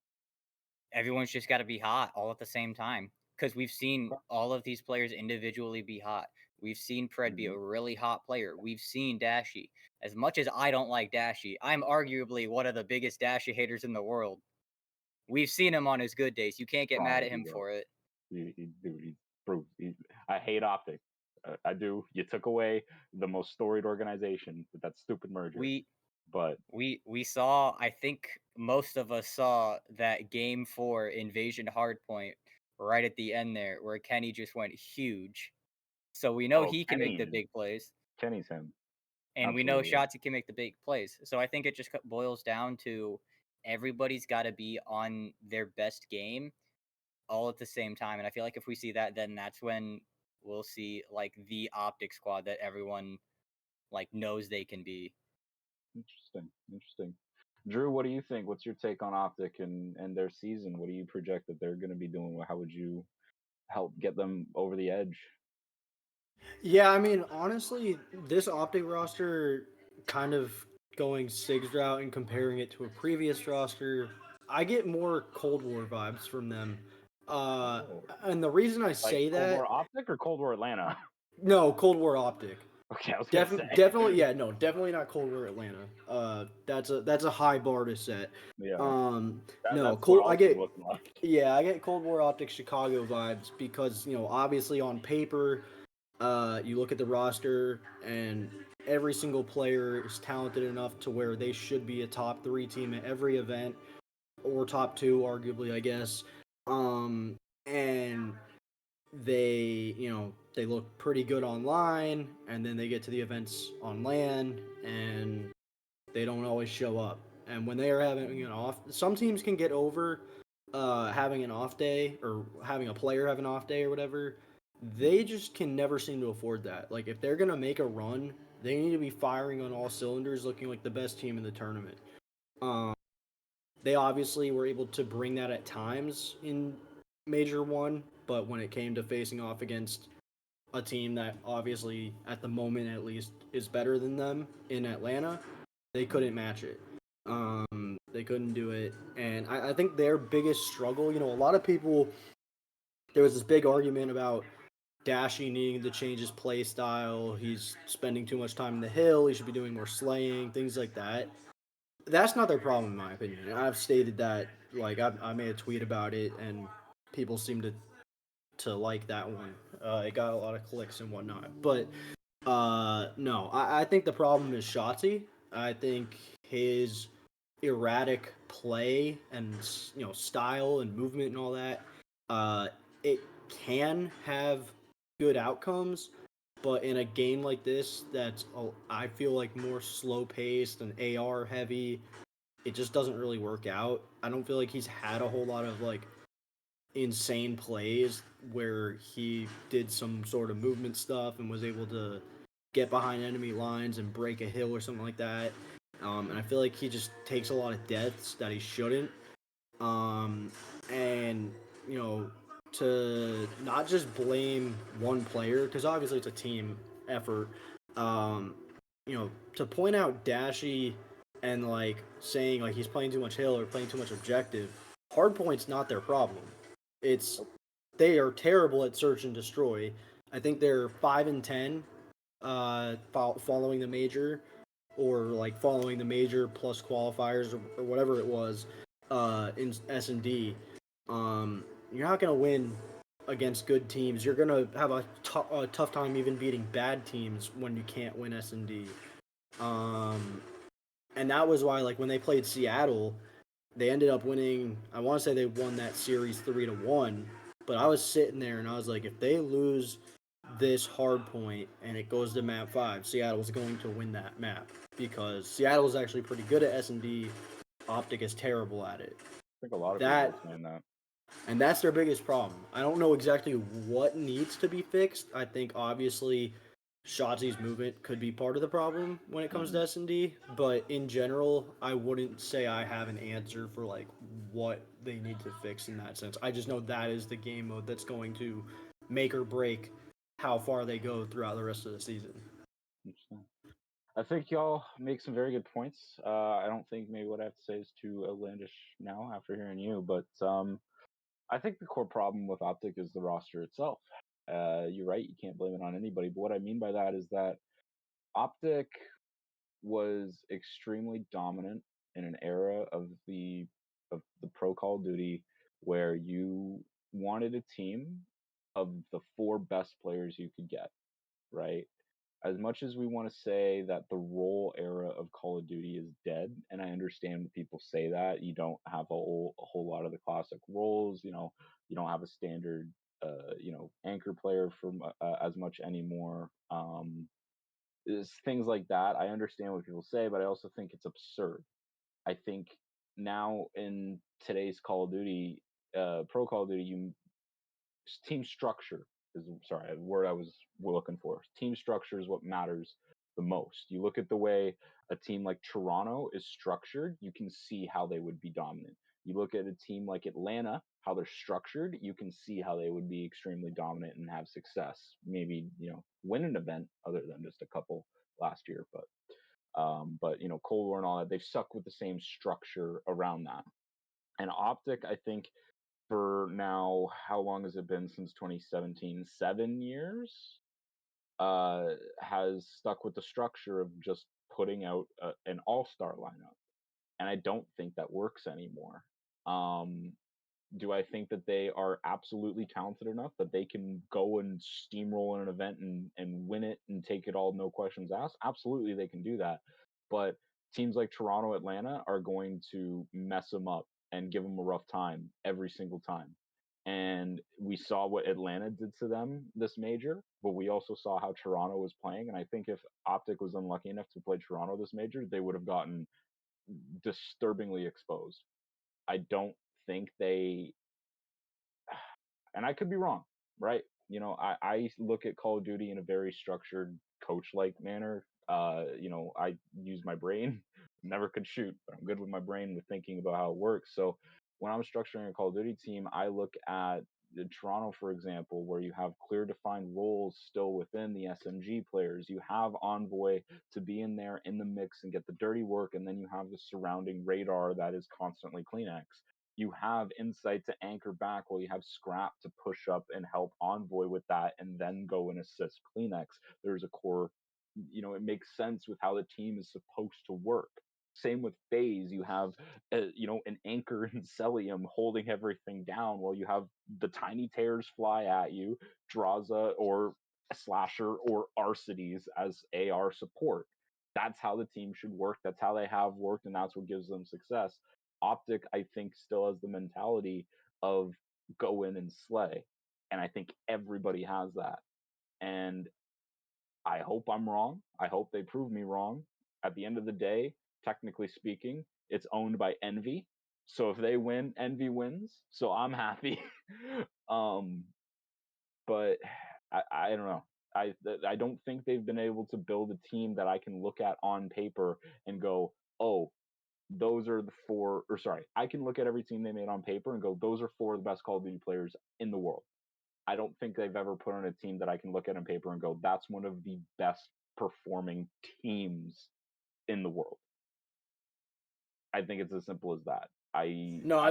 Everyone's just got to be hot all at the same time, because we've seen all of these players individually be hot. We've seen Pred be a really hot player. We've seen Dashy. As much as I don't like Dashy, I'm arguably one of the biggest Dashy haters in the world. We've seen him on his good days. You can't get mad at him for it. I hate Optic. I do. You took away the most storied organization with that stupid merger. We saw, I think most of us saw that Game 4 Invasion Hardpoint right at the end there, where Kenny just went huge. So we know he can make the big plays. Kenny's him. And we know Shotzi can make the big plays. So I think it just boils down to everybody's got to be on their best game all at the same time. And I feel like if we see that, then that's when we'll see like the Optic squad that everyone like knows they can be. Interesting. Drew, what do you think? What's your take on Optic and their season? What do you project that they're going to be doing? How would you help get them over the edge? Yeah, I mean, honestly, this Optic roster kind of going Sig's route and comparing it to a previous roster, I get more Cold War vibes from them. And the reason I say Cold that War Optic or Cold War Atlanta? No, Cold War Optic. Okay, I was definitely, yeah, no, definitely not Cold War Atlanta. That's a high bar to set. Yeah. No, Cold. I get Cold War Optic Chicago vibes because obviously on paper, you look at the roster and every single player is talented enough to where they should be a top 3 team at every event, or top 2, arguably, I guess. And they look pretty good online, and then they get to the events on LAN and they don't always show up. And when they are having an off, some teams can get over having an off day or having a player have an off day or whatever. They just can never seem to afford that. Like, if they're gonna make a run, they need to be firing on all cylinders, looking like the best team in the tournament. They obviously were able to bring that at times in Major 1, but when it came to facing off against a team that obviously, at the moment at least, is better than them in Atlanta, they couldn't match it. They couldn't do it. And I think their biggest struggle, a lot of people, there was this big argument about Dashy needing to change his play style. He's spending too much time in the hill. He should be doing more slaying, things like that. That's not their problem, in my opinion. I've stated that, like, I made a tweet about it, and people seem to like that one. It got a lot of clicks and whatnot. But no, I think the problem is Shotzi. I think his erratic play and style and movement and all that, it can have good outcomes, but in a game like this that's I feel like more slow paced and AR heavy, it just doesn't really work out. I don't feel like he's had a whole lot of like insane plays where he did some sort of movement stuff and was able to get behind enemy lines and break a hill or something like that. And I feel like he just takes a lot of deaths that he shouldn't. And to not just blame one player, because obviously it's a team effort. To point out Dashy and like saying like he's playing too much hill or playing too much objective, hardpoint's not their problem. It's they are terrible at search and destroy. I think they're 5-10 following the major, or like following the major plus qualifiers or whatever it was in S&D. You're not gonna win against good teams. You're gonna have a tough time even beating bad teams when you can't win S&D. And that was why, like, when they played Seattle, they ended up winning. I want to say they won that series 3-1. But I was sitting there and I was like, if they lose this hard point and it goes to map 5, Seattle's going to win that map, because Seattle is actually pretty good at S&D. Optic is terrible at it. I think a lot of people are saying that. And that's their biggest problem. I don't know exactly what needs to be fixed. I think obviously Shotzi's movement could be part of the problem when it comes to S&D, but in general, I wouldn't say I have an answer for like what they need to fix in that sense. I just know that is the game mode that's going to make or break how far they go throughout the rest of the season. I think y'all make some very good points. I don't think maybe what I have to say is too outlandish now after hearing you, but I think the core problem with Optic is the roster itself. You're right, you can't blame it on anybody, but what I mean by that is that Optic was extremely dominant in an era of the pro Call of Duty where you wanted a team of the 4 best players you could get, right? as much as we want to say that the role era of Call of Duty is dead, and I understand when people say that, you don't have a whole lot of the classic roles. You know, you don't have a standard, anchor player for as much anymore. Is things like that. I understand what people say, but I also think it's absurd. I think now in today's Call of Duty, pro Call of Duty, team structure is sorry the word I was looking for. Team structure is what matters the most. You look at the way a team like Toronto is structured, you can see how they would be dominant. You look at a team like Atlanta, how they're structured, you can see how they would be extremely dominant and have success. Maybe, win an event other than just a couple last year, but Cold War and all that, they've stuck with the same structure around that. And Optic, I think, for now, how long has it been since 2017? 7 years. Has stuck with the structure of just putting out an all-star lineup, and I don't think that works anymore. Do I think that they are absolutely talented enough that they can go and steamroll in an event and win it and take it all, no questions asked? Absolutely, they can do that. But teams like Toronto, Atlanta are going to mess them up and give them a rough time every single time. And we saw what Atlanta did to them this major, but we also saw how Toronto was playing. And I think if Optic was unlucky enough to play Toronto this major, they would have gotten disturbingly exposed. I don't think they, and I could be wrong, right? I look at Call of Duty in a very structured, coach-like manner. I use my brain. Never could shoot, but I'm good with my brain with thinking about how it works. So when I'm structuring a Call of Duty team, I look at Toronto, for example, where you have clear defined roles still within the SMG players. You have Envoy to be in there in the mix and get the dirty work, and then you have the surrounding radar that is constantly CleanX. You have Insight to anchor back while you have Scrap to push up and help Envoy with that and then go and assist CleanX. There's a core, it makes sense with how the team is supposed to work. Same with FaZe, you have an anchor in Celium holding everything down while you have the tiny tears fly at you, Draza or Slasher or Arcides as AR support. That's how the team should work. That's how they have worked, and that's what gives them success. Optic, I think, still has the mentality of go in and slay. And I think everybody has that. And I hope I'm wrong. I hope they prove me wrong. At the end of the day, technically speaking, it's owned by Envy. So if they win, Envy wins. So I'm happy. But I don't know. I don't think they've been able to build a team that I can look at on paper and go, oh, those are the four, or sorry, I can look at every team they made on paper and go, those are four of the best Call of Duty players in the world. I don't think they've ever put on a team that I can look at on paper and go, that's one of the best performing teams in the world. I think it's as simple as that. I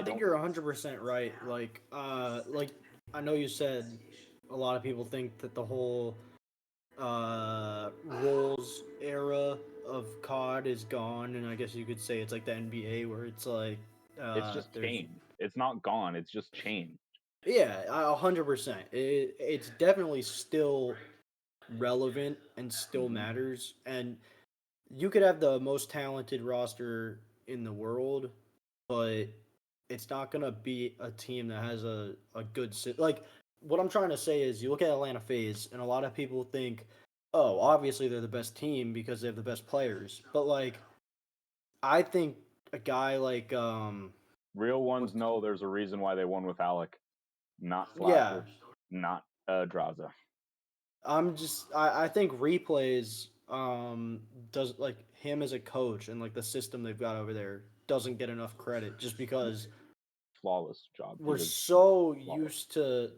think you're 100% right. Like I know you said a lot of people think that the whole roles era of COD is gone, and I guess you could say it's like the NBA where it's like it's just changed. It's not gone. It's just changed. Yeah, 100%. It's definitely still relevant and still matters. And you could have the most talented roster in the world, but it's not gonna be a team that has a good like. What I'm trying to say is, you look at Atlanta FaZe, and a lot of people think, oh, obviously they're the best team because they have the best players. But like, I think a guy like real ones know there's a reason why they won with Alec, not Slasher, not Draza. I think Replays does, like, him as a coach and like the system they've got over there doesn't get enough credit just because flawless job. We're so used to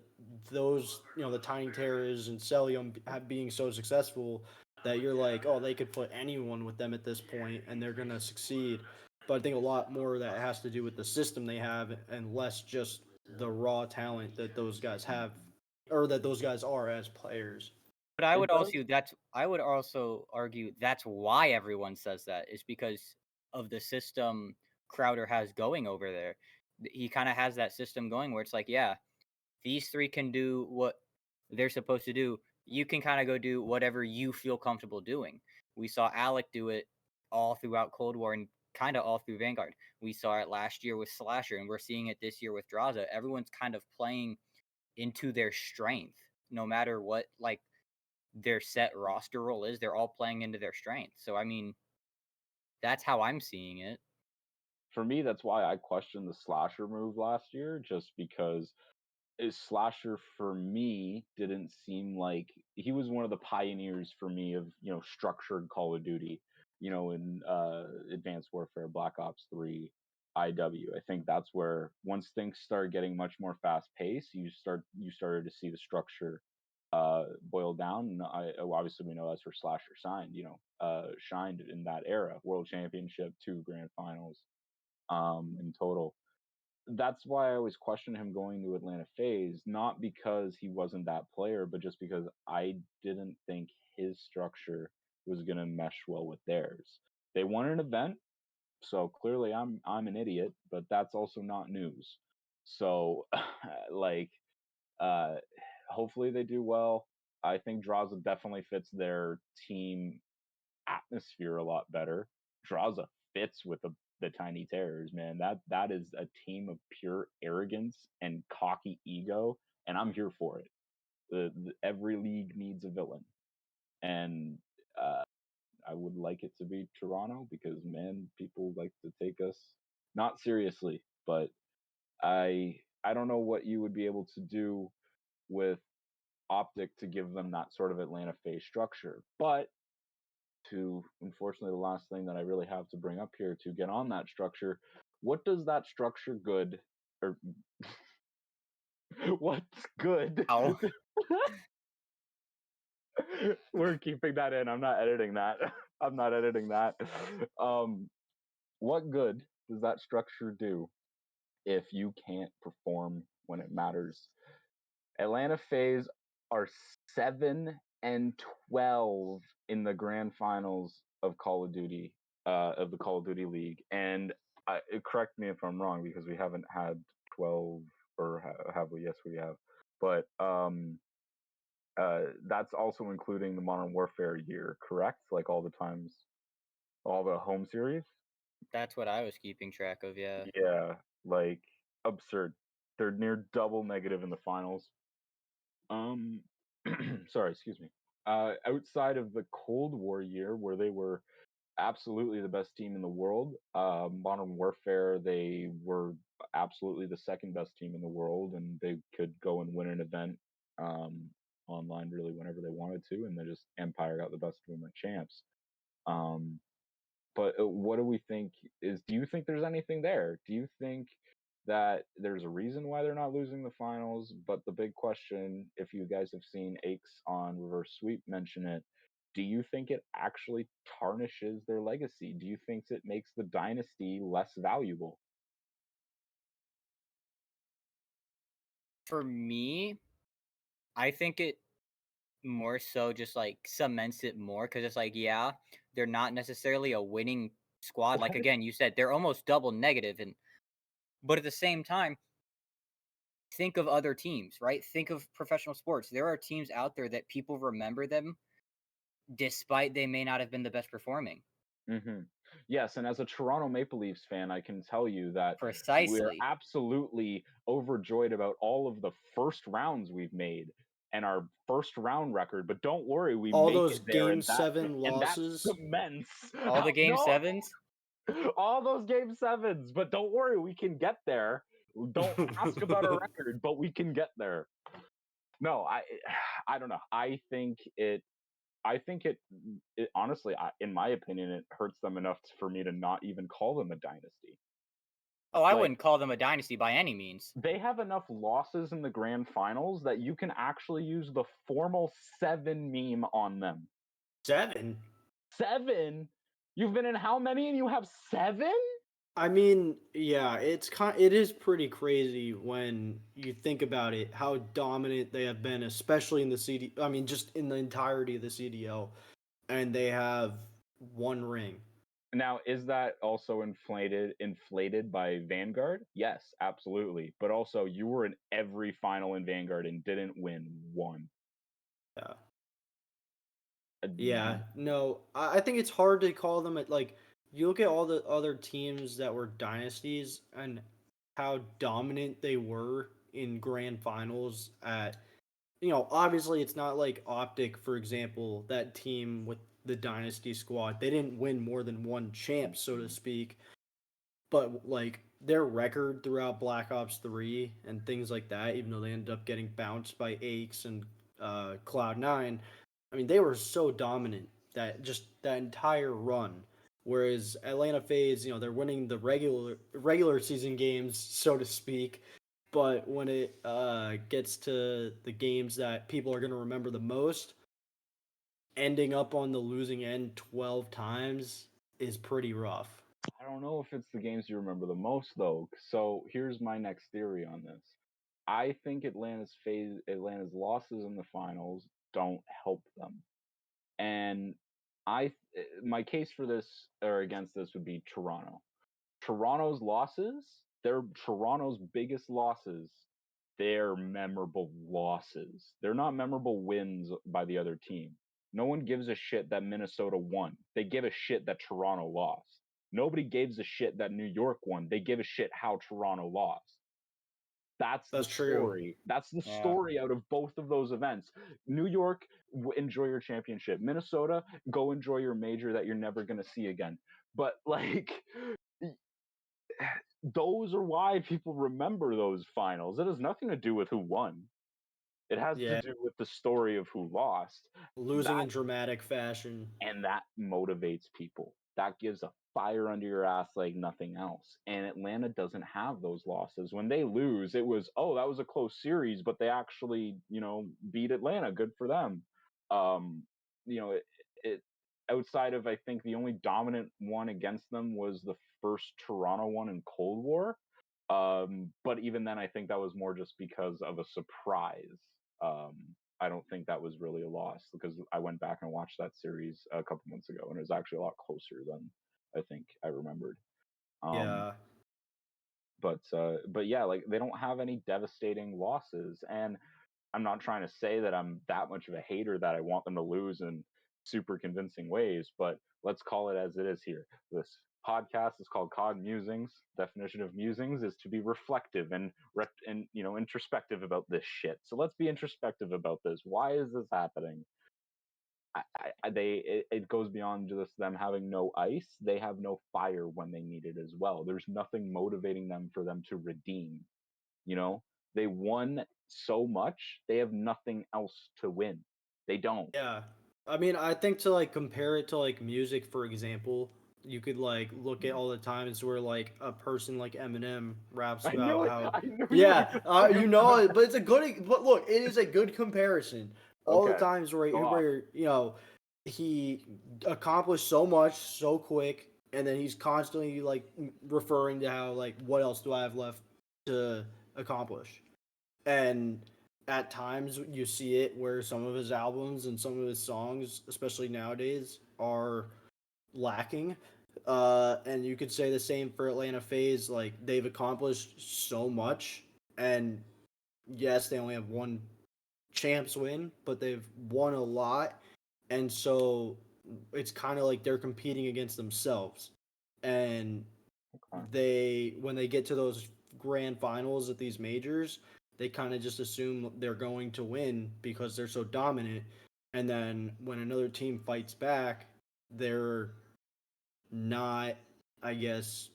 those, the Tiny Terrors and Celium being so successful that you're like, oh, they could put anyone with them at this point and they're gonna succeed. But I think a lot more of that has to do with the system they have and less just the raw talent that those guys have, or that those guys are as players. But I would also argue that's why everyone says that, is because of the system Crowder has going over there. He kind of has that system going where it's like, yeah, these three can do what they're supposed to do. you can kind of go do whatever you feel comfortable doing. We saw Alec do it all throughout Cold War and kind of all through Vanguard. We saw it last year with Slasher, and we're seeing it this year with Draza. Everyone's kind of playing into their strength, no matter what like their set roster role is. They're all playing into their strength. So I mean, that's how I'm seeing it. For me, that's why I questioned the Slasher move last year, just because Slasher for me didn't seem like he was one of the pioneers for me of structured Call of Duty, in Advanced Warfare, Black Ops 3, IW. I think that's where once things started getting much more fast paced, you started to see the structure boil down. And obviously we know that's where Slasher shined in that era. World Championship, 2 grand finals in total. That's why I always question him going to Atlanta FaZe, not because he wasn't that player, but just because I didn't think his structure was going to mesh well with theirs. They won an event, so clearly I'm an idiot, but that's also not news. So like hopefully they do well. I think Draza definitely fits their team atmosphere a lot better. Draza fits with the Tiny Terrors, man. That is a team of pure arrogance and cocky ego, and I'm here for it. Every league needs a villain, and I would like it to be Toronto because man, people like to take us not seriously. But I don't know what you would be able to do with Optic to give them that sort of Atlanta FaZe structure, but to unfortunately the last thing that I really have to bring up here to get on that structure, what does that structure good or what's good? Ow. We're keeping that in. I'm not editing that. I'm not editing that. What good does that structure do if you can't perform when it matters? Atlanta FaZe are 7-12 in the grand finals of Call of Duty, of the Call of Duty League, and correct me if I'm wrong because we haven't had 12, or have we? Yes, we have, but that's also including the Modern Warfare year, correct? Like all the times, all the home series. That's what I was keeping track of. Yeah. Yeah, like absurd. They're near double negative in the finals. Sorry, excuse me. Outside of the Cold War year, where they were absolutely the best team in the world, Modern Warfare, they were absolutely the second best team in the world, and they could go and win an event online really whenever they wanted to, and they just Empire got the best of them at Champs. But what do we think is? Do you think there's anything there? Do you think that there's a reason why they're not losing the finals? But the big question, if you guys have seen Aches on Reverse Sweep mention it, do you think it actually tarnishes their legacy? Do you think it makes the dynasty less valuable? For me, I think it more so just like cements it more because it's like, yeah, they're not necessarily a winning squad. Like again, you said they're almost double negative, but at the same time, think of other teams, right? Think of professional sports. There are teams out there that people remember them despite they may not have been the best performing. Mm-hmm. Yes, and as a Toronto Maple Leafs fan, I can tell you that we're Precisely. absolutely overjoyed about all of the first rounds we've made and our first round record. But don't worry, we all make those it there, game 7 and that losses. cements All the game no, 7s. all those game 7s. But don't worry, we can get there. Don't ask about our record, but we can get there. No, I don't know. I think it honestly, in my opinion, it hurts them enough for me to not even call them a dynasty. Oh, I Like, wouldn't call them a dynasty by any means. they have enough losses in the grand finals that you can actually use the formal 7 meme on them. 7? 7? You've been in how many and you have 7? I mean, yeah, it is pretty crazy when you think about it, how dominant they have been, especially in the CD. I mean, just in the entirety of the CDL, and they have 1 ring. Now, is that also inflated by Vanguard? Yes, absolutely. But also, you were in every final in Vanguard and didn't win 1. Yeah. Yeah, no, I think it's hard to call them like you look at all the other teams that were dynasties and how dominant they were in grand finals at obviously it's not like Optic, for example, that team with the dynasty squad. They didn't win more than one champ, so to speak. But like their record throughout Black Ops 3 and things like that, even though they ended up getting bounced by Aches and Cloud9, I mean, they were so dominant that just that entire run. Whereas Atlanta FaZe, they're winning the regular season games, so to speak. But when it gets to the games that people are going to remember the most, ending up on the losing end 12 times is pretty rough. I don't know if it's the games you remember the most though. So here's my next theory on this. I think Atlanta's losses in the finals don't help them. And my case for this or against this would be Toronto. Toronto's losses, they're Toronto's biggest losses. They're memorable losses. They're not memorable wins by the other team. No one gives a shit that Minnesota won. They give a shit that Toronto lost. Nobody gives a shit that New York won. They give a shit how Toronto lost. That's the true. story. That's the story out of both of those events. New York, enjoy your championship. Minnesota, go enjoy your major that you're never going to see again. But like, those are why people remember those finals. It has nothing to do with who won. It has to do with the story of who lost. Losing in dramatic fashion. And that motivates people. That gives a fire under your ass like nothing else. And Atlanta doesn't have those losses. When they lose, it was, oh, that was a close series, but they actually, beat Atlanta. Good for them. It outside of, I think the only dominant one against them was the first Toronto one in Cold War. But even then, I think that was more just because of a surprise. I don't think that was really a loss because I went back and watched that series a couple months ago, and it was actually a lot closer than I think I remembered. But yeah, like they don't have any devastating losses, and I'm not trying to say that I'm that much of a hater that I want them to lose in super convincing ways, but let's call it as it is here. This podcast is called CoD Musings. Definition of musings is to be reflective and introspective about this shit. So let's be introspective about this. Why is this happening? It goes beyond just them having no ice. They have no fire when they need it as well. There's nothing motivating them for them to redeem. They won so much, they have nothing else to win. They don't. Yeah. I mean, I think to like compare it to like music, for example, you could like look at all the times where like a person like Eminem raps about how but it's a good but look, it is a good comparison. All the times where he accomplished so much so quick, and then he's constantly like referring to how like what else do I have left to accomplish, and at times you see it where some of his albums and some of his songs, especially nowadays, are lacking. And you could say the same for Atlanta FaZe. Like they've accomplished so much, and yes, they only have one champs win, but they've won a lot, and so it's kind of like they're competing against themselves. And when they get to those grand finals at these majors, they kind of just assume they're going to win because they're so dominant. And then when another team fights back, they're not, I guess,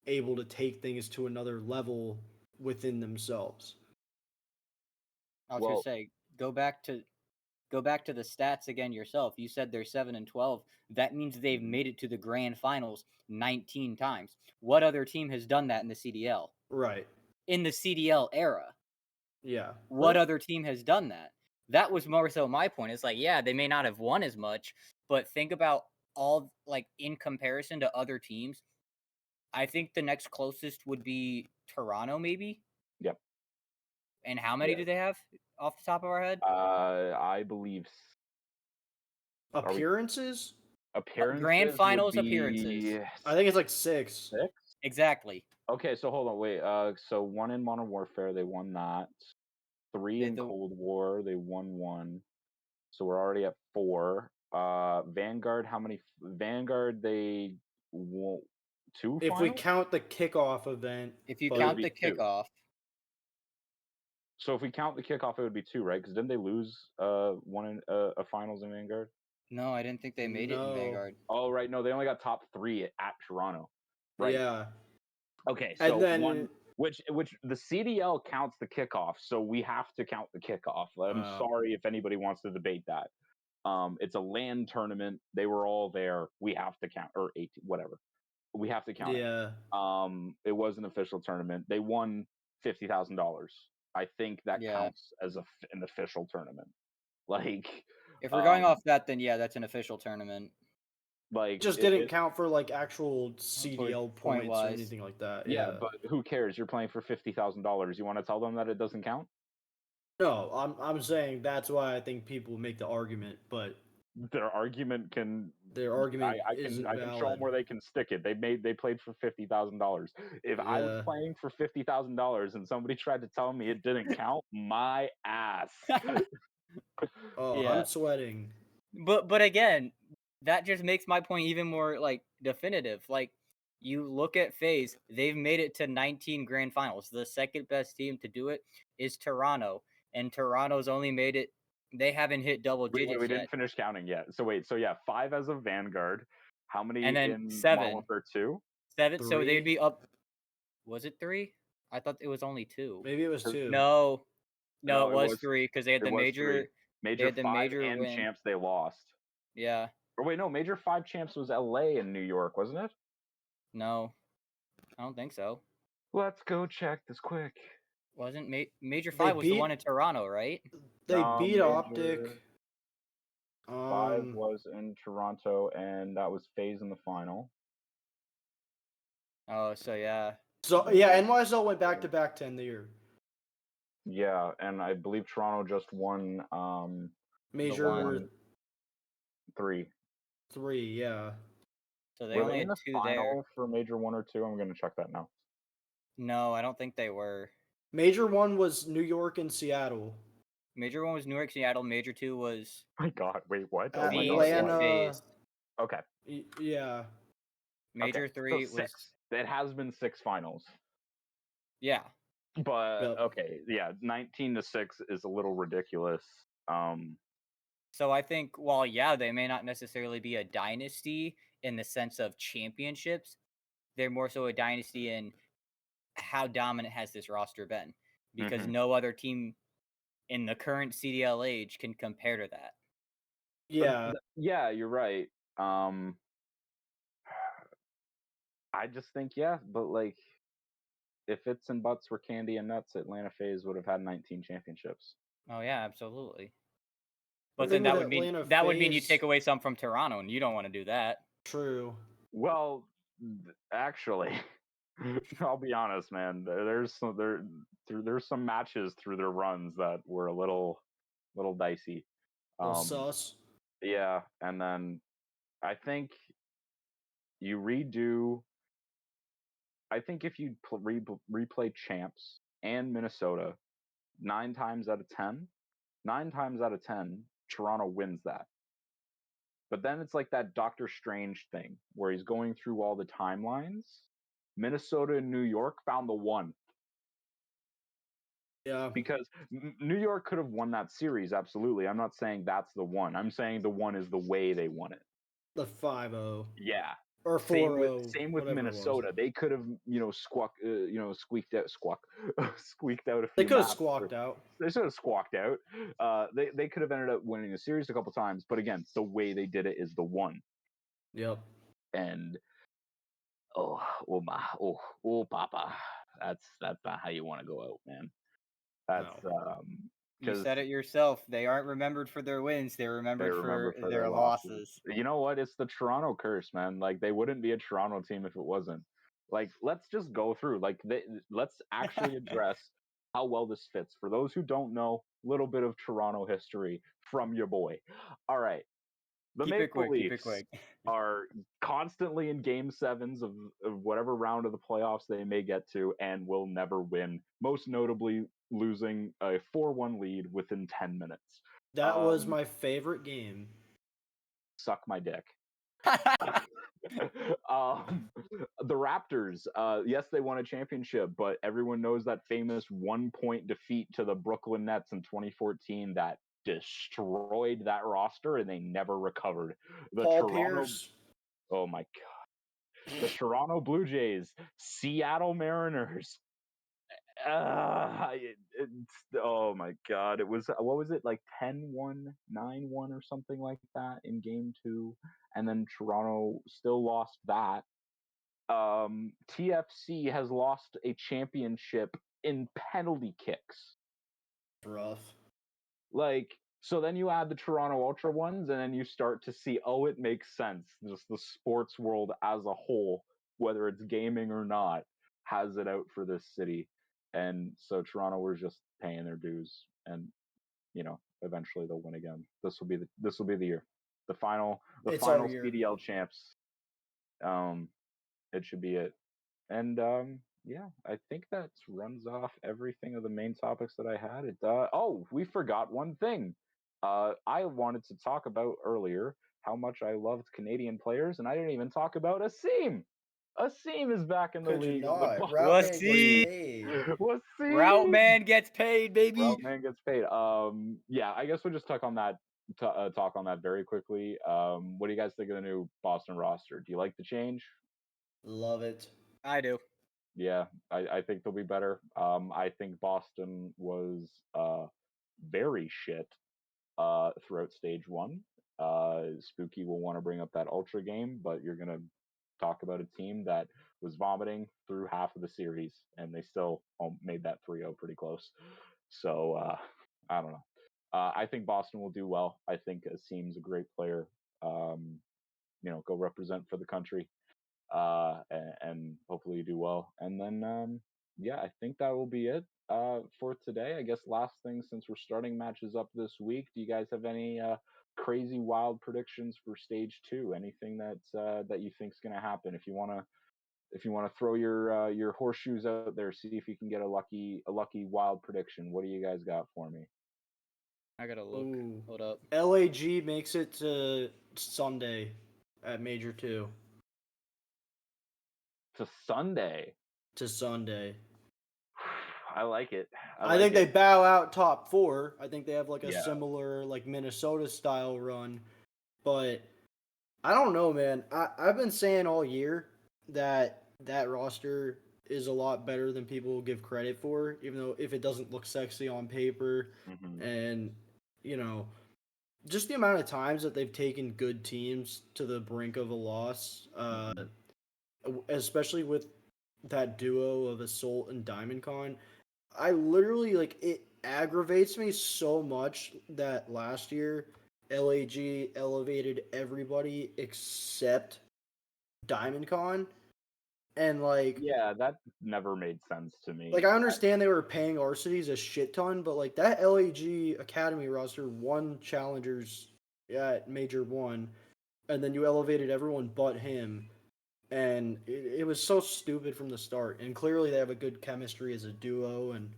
able to take things to another level within themselves. I was gonna say, go back to the stats again yourself. You said they're 7-12. That means they've made it to the grand finals 19 times. What other team has done that in the CDL? Right. In the CDL era. Yeah. What other team has done that? That was more so my point. It's like, yeah, they may not have won as much, but think about all, like, in comparison to other teams. I think the next closest would be Toronto, maybe. Yep. And how many do they have off the top of our head? I believe appearances. Grand finals appearances. I think it's like 6. 6? Exactly. Okay, so hold on, wait. So 1 in Modern Warfare, they won that. 3 in Cold War, they won 1. So we're already at 4. Vanguard, how many? Vanguard, they won't. Two If we finals? count the kickoff event. If you It would count be the two. kickoff. So if we count the kickoff, it would be two, right? Because didn't they lose one in a finals in Vanguard? No, I didn't think they made it in Vanguard. Oh, right. No, they only got top 3 at Toronto. Right. Yeah. Okay, And so then, one, which the CDL counts the kickoff, so we have to count the kickoff. I'm sorry if anybody wants to debate that. It's a LAN tournament. They were all there. We have to count, or 18, whatever. We have to count it. It was an official tournament. They won $50,000. I think that counts as an official tournament. Like, if we're going off that, then yeah, that's an official tournament. Like, just didn't count for like actual CDL points point-wise. or anything like that. Yeah, but who cares? You're playing for $50,000. You want to tell them that it doesn't count? No, I'm saying that's why I think people make the argument, but their argument can. I can show them where they can stick it. They played for $50,000. If I was playing for $50,000 and somebody tried to tell me it didn't count, my ass. I'm sweating. But again, that just makes my point even more like definitive. Like, you look at FaZe, they've made it to 19 grand finals. The second best team to do it is Toronto, and Toronto's only made it. They haven't hit double digits we yet. didn't finish counting yet. So wait, 5 as a Vanguard. How many and then in 7. Modern Warfare 2? 7. 3? So they'd be up. Was it 3? I thought it was only 2. Maybe it was 2. No, it was 3 because they had the major. Major they had the 5 major and win. champs they lost. Yeah. Or wait, no, Major 5 champs was LA and New York, wasn't it? No, I don't think so. Let's go check this quick. Wasn't Major 5 was the one in Toronto, right? They beat Optic. 5 was in Toronto, and that was FaZe in the final. Oh, so yeah. So yeah, NYSL went back to back 10 the year. Yeah, and I believe Toronto just won Major 3. 3, yeah. So they only had 2 there. For Major 1 or 2? I'm going to check that now. No, I don't think they were. Major 1 was New York and Seattle. Major 1 was New York, Seattle. Major 2 was. My God, wait, what? Atlanta. Okay. Yeah. Major 3 so was. 6. It has been 6 finals. Yeah. But okay, yeah, 19-6 is a little ridiculous. So I think while they may not necessarily be a dynasty in the sense of championships, they're more so a dynasty in how dominant has this roster been, because no other team in the current CDL age can compare to that. Yeah. Yeah, you're right. I just think but like, if It's and Buts were candy and nuts, Atlanta FaZe would have had 19 championships. Oh yeah, absolutely. But then that would mean you take away some from Toronto, and you don't want to do that. True. Well, actually, I'll be honest, man. There's some matches through their runs that were a little dicey. Sus. Yeah, and then I think you redo. I think if you replay champs and Minnesota 9 times out of 10, Toronto wins that. But then it's like that Doctor Strange thing where he's going through all the timelines. Minnesota and New York found the one. Yeah. Because New York could have won that series, absolutely. I'm not saying that's the one. I'm saying the one is the way they won it. The 5-0. Yeah. Or 4-0. Same with Minnesota. They could have, squeaked out a few. They could have squawked out. They should have squawked out. They could have ended up winning the series a couple times, but again, the way they did it is the one. Yep. And papa, that's not how you want to go out, man. That's you said it yourself. They aren't remembered for their wins. They're remembered for their losses. You know what? It's the Toronto curse, man. Like, they wouldn't be a Toronto team if it wasn't. Like, let's just go through. Like, let's actually address how well this fits. For those who don't know, little bit of Toronto history from your boy. All right. The Maple Leafs are constantly in Game 7s of whatever round of the playoffs they may get to, and will never win. Most notably, losing a 4-1 lead within 10 minutes. That was my favorite game. suck my dick. The Raptors, yes, they won a championship, but everyone knows that famous 1-point defeat to the Brooklyn Nets in 2014 that destroyed that roster, and they never recovered. The Paul Pierce. Oh my god. The Toronto Blue Jays, Seattle Mariners. Oh my god, it was, what was it, like 10-1, 9-1 or something like that in game 2, and then Toronto still lost that. TFC has lost a championship in penalty kicks. Rough. Like, so then you add the Toronto Ultra ones, and then you start to see, oh, it makes sense. Just the sports world as a whole, whether it's gaming or not, has it out for this city. And so Toronto was just paying their dues, and eventually they'll win again. This will be the year, the final CDL champs. It should be it. And yeah, I think that runs off everything of the main topics that I had. We forgot one thing. I wanted to talk about earlier how much I loved Canadian players, and I didn't even talk about Asim. Asim is back in the league. Route man gets paid, baby. Route man gets paid. Yeah, I guess we'll just talk on that very quickly. What do you guys think of the new Boston roster? Do you like the change? Love it. I do. Yeah, I think they'll be better. I think Boston was very shit throughout stage 1. Spooky will want to bring up that Ultra game, but you're going to talk about a team that was vomiting through half of the series, and they still made that 3-0 pretty close. So, I don't know. I think Boston will do well. I think Asim's a great player. Go represent for the country. And hopefully you do well. And then, yeah, I think that will be it for today. I guess last thing, since we're starting matches up this week, do you guys have any crazy wild predictions for stage 2? Anything that you think's going to happen? If you want to throw your horseshoes out there, see if you can get a lucky wild prediction. What do you guys got for me? I gotta look. Ooh. Hold up. LAG makes it to Sunday at Major 2. To Sunday. I like it. I think they bow out top 4. I think they have like a similar like Minnesota style run, but I don't know, man. I've been saying all year that roster is a lot better than people give credit for, even though if it doesn't look sexy on paper, and just the amount of times that they've taken good teams to the brink of a loss, especially with that duo of Assault and Diamond Con. I literally, it aggravates me so much that last year LAG elevated everybody except Diamond Con. And yeah, that never made sense to me. I understand they were paying Arcities a shit ton, but that LAG Academy roster won challengers at Major 1, and then you elevated everyone but him. And it was so stupid from the start. And clearly they have a good chemistry as a duo. And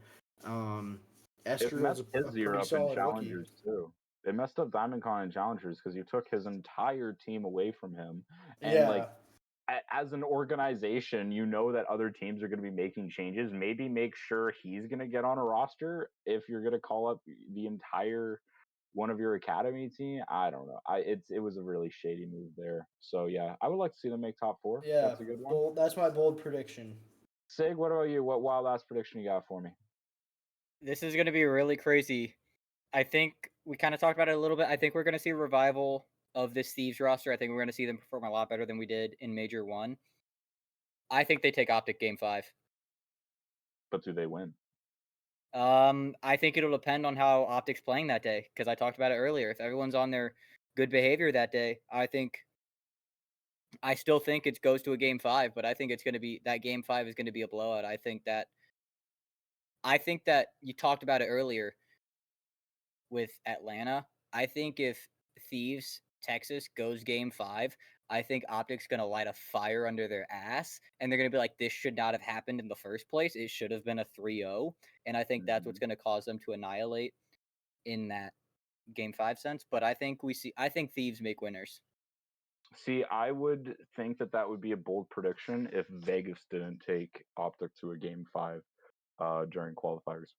Esther was a pretty solid challengers too. It messed up Diamond Con and challengers because you took his entire team away from him. And as an organization, you know that other teams are going to be making changes. Maybe make sure he's going to get on a roster if you're going to call up the entire one of your academy team. I don't know. It was a really shady move there. So yeah, I would like to see them make top 4. Yeah, that's a good one. That's my bold prediction. Sig, what about you? What wild ass prediction you got for me? This is going to be really crazy. I think we kind of talked about it a little bit. I think we're going to see a revival of this Thieves roster. I think we're going to see them perform a lot better than we did in Major 1. I think they take Optic Game 5. But do they win? I think it'll depend on how Optic's playing that day, because I talked about it earlier. If everyone's on their good behavior that day, I still think it goes to a Game 5, but I think it's going to be, that Game 5 is going to be a blowout. I think that you talked about it earlier with Atlanta. I think if Thieves Texas goes Game 5, I think Optic's going to light a fire under their ass, and they're going to be like, this should not have happened in the first place. It should have been a 3-0, and I think that's what's going to cause them to annihilate in that Game 5 sense. But I think Thieves make winners. See, I would think that would be a bold prediction if Vegas didn't take Optic to a game 5 during qualifiers.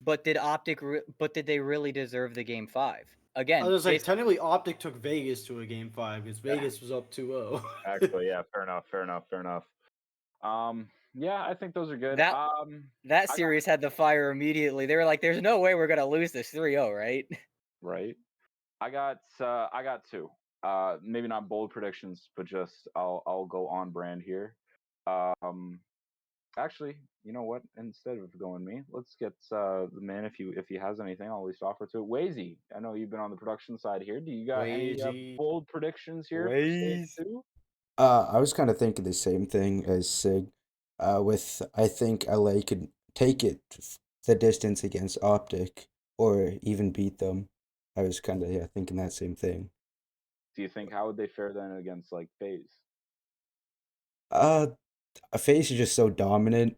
But did did they really deserve the game 5? Again, I was like, technically, Optic took Vegas to a game 5 because Vegas was up 2-0. Actually, yeah, fair enough. Yeah, I think those are good. That series had the fire immediately. They were like, "There's no way we're gonna lose this 3-0, right?" Right. I got two. Maybe not bold predictions, but just I'll go on brand here. Actually, you know what? Instead of going me, let's get the man if he has anything, I'll at least offer to it. Wayzy, I know you've been on the production side here. Do you got any bold predictions here for stage 2? I was kind of thinking the same thing as Sig. With I think LA could take it the distance against Optic or even beat them. I was kind of thinking that same thing. Do you think how would they fare then against like FaZe? FaZe is just so dominant.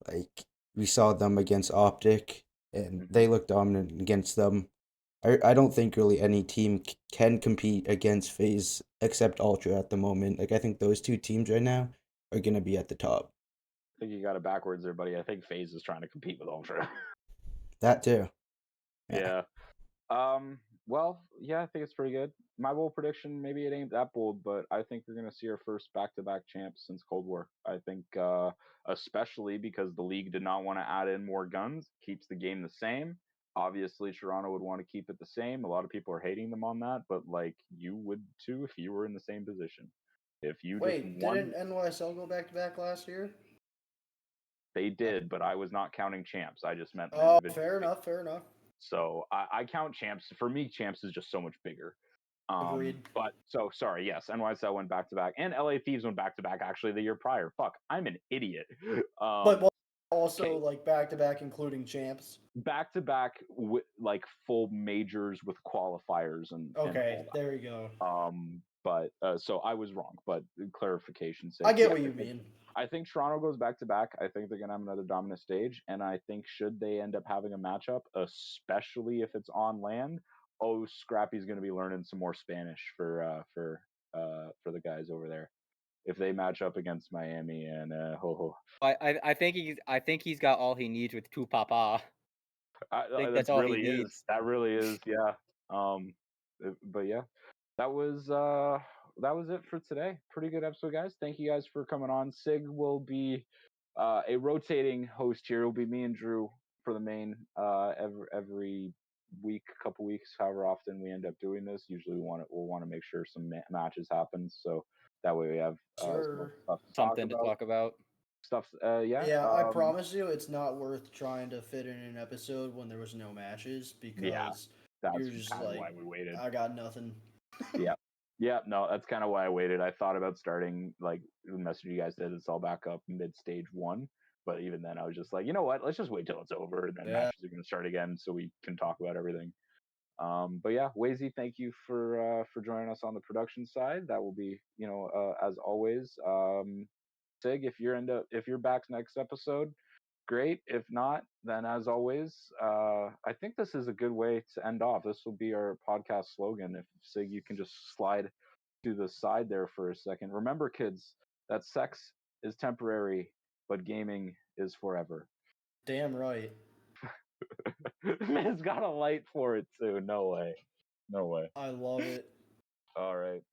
Like we saw them against Optic, and they look dominant against them. I don't think really any team can compete against FaZe except Ultra at the moment. Like I think those two teams right now are gonna be at the top. I think you got it backwards there, buddy. I think FaZe is trying to compete with Ultra. That too. Yeah. Well, yeah, I think it's pretty good. My bold prediction, maybe it ain't that bold, but I think we're gonna see our first back-to-back champs since Cold War. I think, especially because the league did not want to add in more guns, keeps the game the same. Obviously, Toronto would want to keep it the same. A lot of people are hating them on that, but like you would too if you were in the same position. If you just won, didn't NYSL go back-to-back last year? They did, but I was not counting champs. I just meant fair enough. So I count champs. For me, champs is just so much bigger. Agreed. But so sorry, yes, NYSL went back to back, and LA Thieves went back to back actually the year prior. Fuck, I'm an idiot. But also like back to back, including champs. Back to back with like full majors with qualifiers and there we go. But so I was wrong. But clarification sake, I get what you mean. I think Toronto goes back to back. I think they're gonna have another dominant stage, and I think should they end up having a matchup, especially if it's on land, Scrappy's gonna be learning some more Spanish for the guys over there. If they match up against Miami and I think he's got all he needs with two Papa. I think that's all he needs. That really is, yeah. But yeah, that was it for today. Pretty good episode, guys. Thank you guys for coming on. Sig will be a rotating host here. It'll be me and Drew for the main every week, couple weeks, however often we end up doing this. Usually we'll want to make sure some matches happen, so that way we have something to talk about. Stuff, yeah. I promise you, it's not worth trying to fit in an episode when there was no matches because you're just like, why we waited. I got nothing. Yeah, no, that's kind of why I waited. I thought about starting like the message you guys did. It's all back up mid stage 1, but even then, I was just like, you know what? Let's just wait till it's over, and then matches are going to start again, so we can talk about everything. But yeah, Wayzy, thank you for joining us on the production side. That will be, as always. Sig, if you're back next episode, great. If not, then as always, I think this is a good way to end off. This will be our podcast slogan. If Sig, you can just slide to the side there for a second. Remember, kids, that sex is temporary, but gaming is forever. Damn right. Man's got a light for it too. No way. I love it. All right.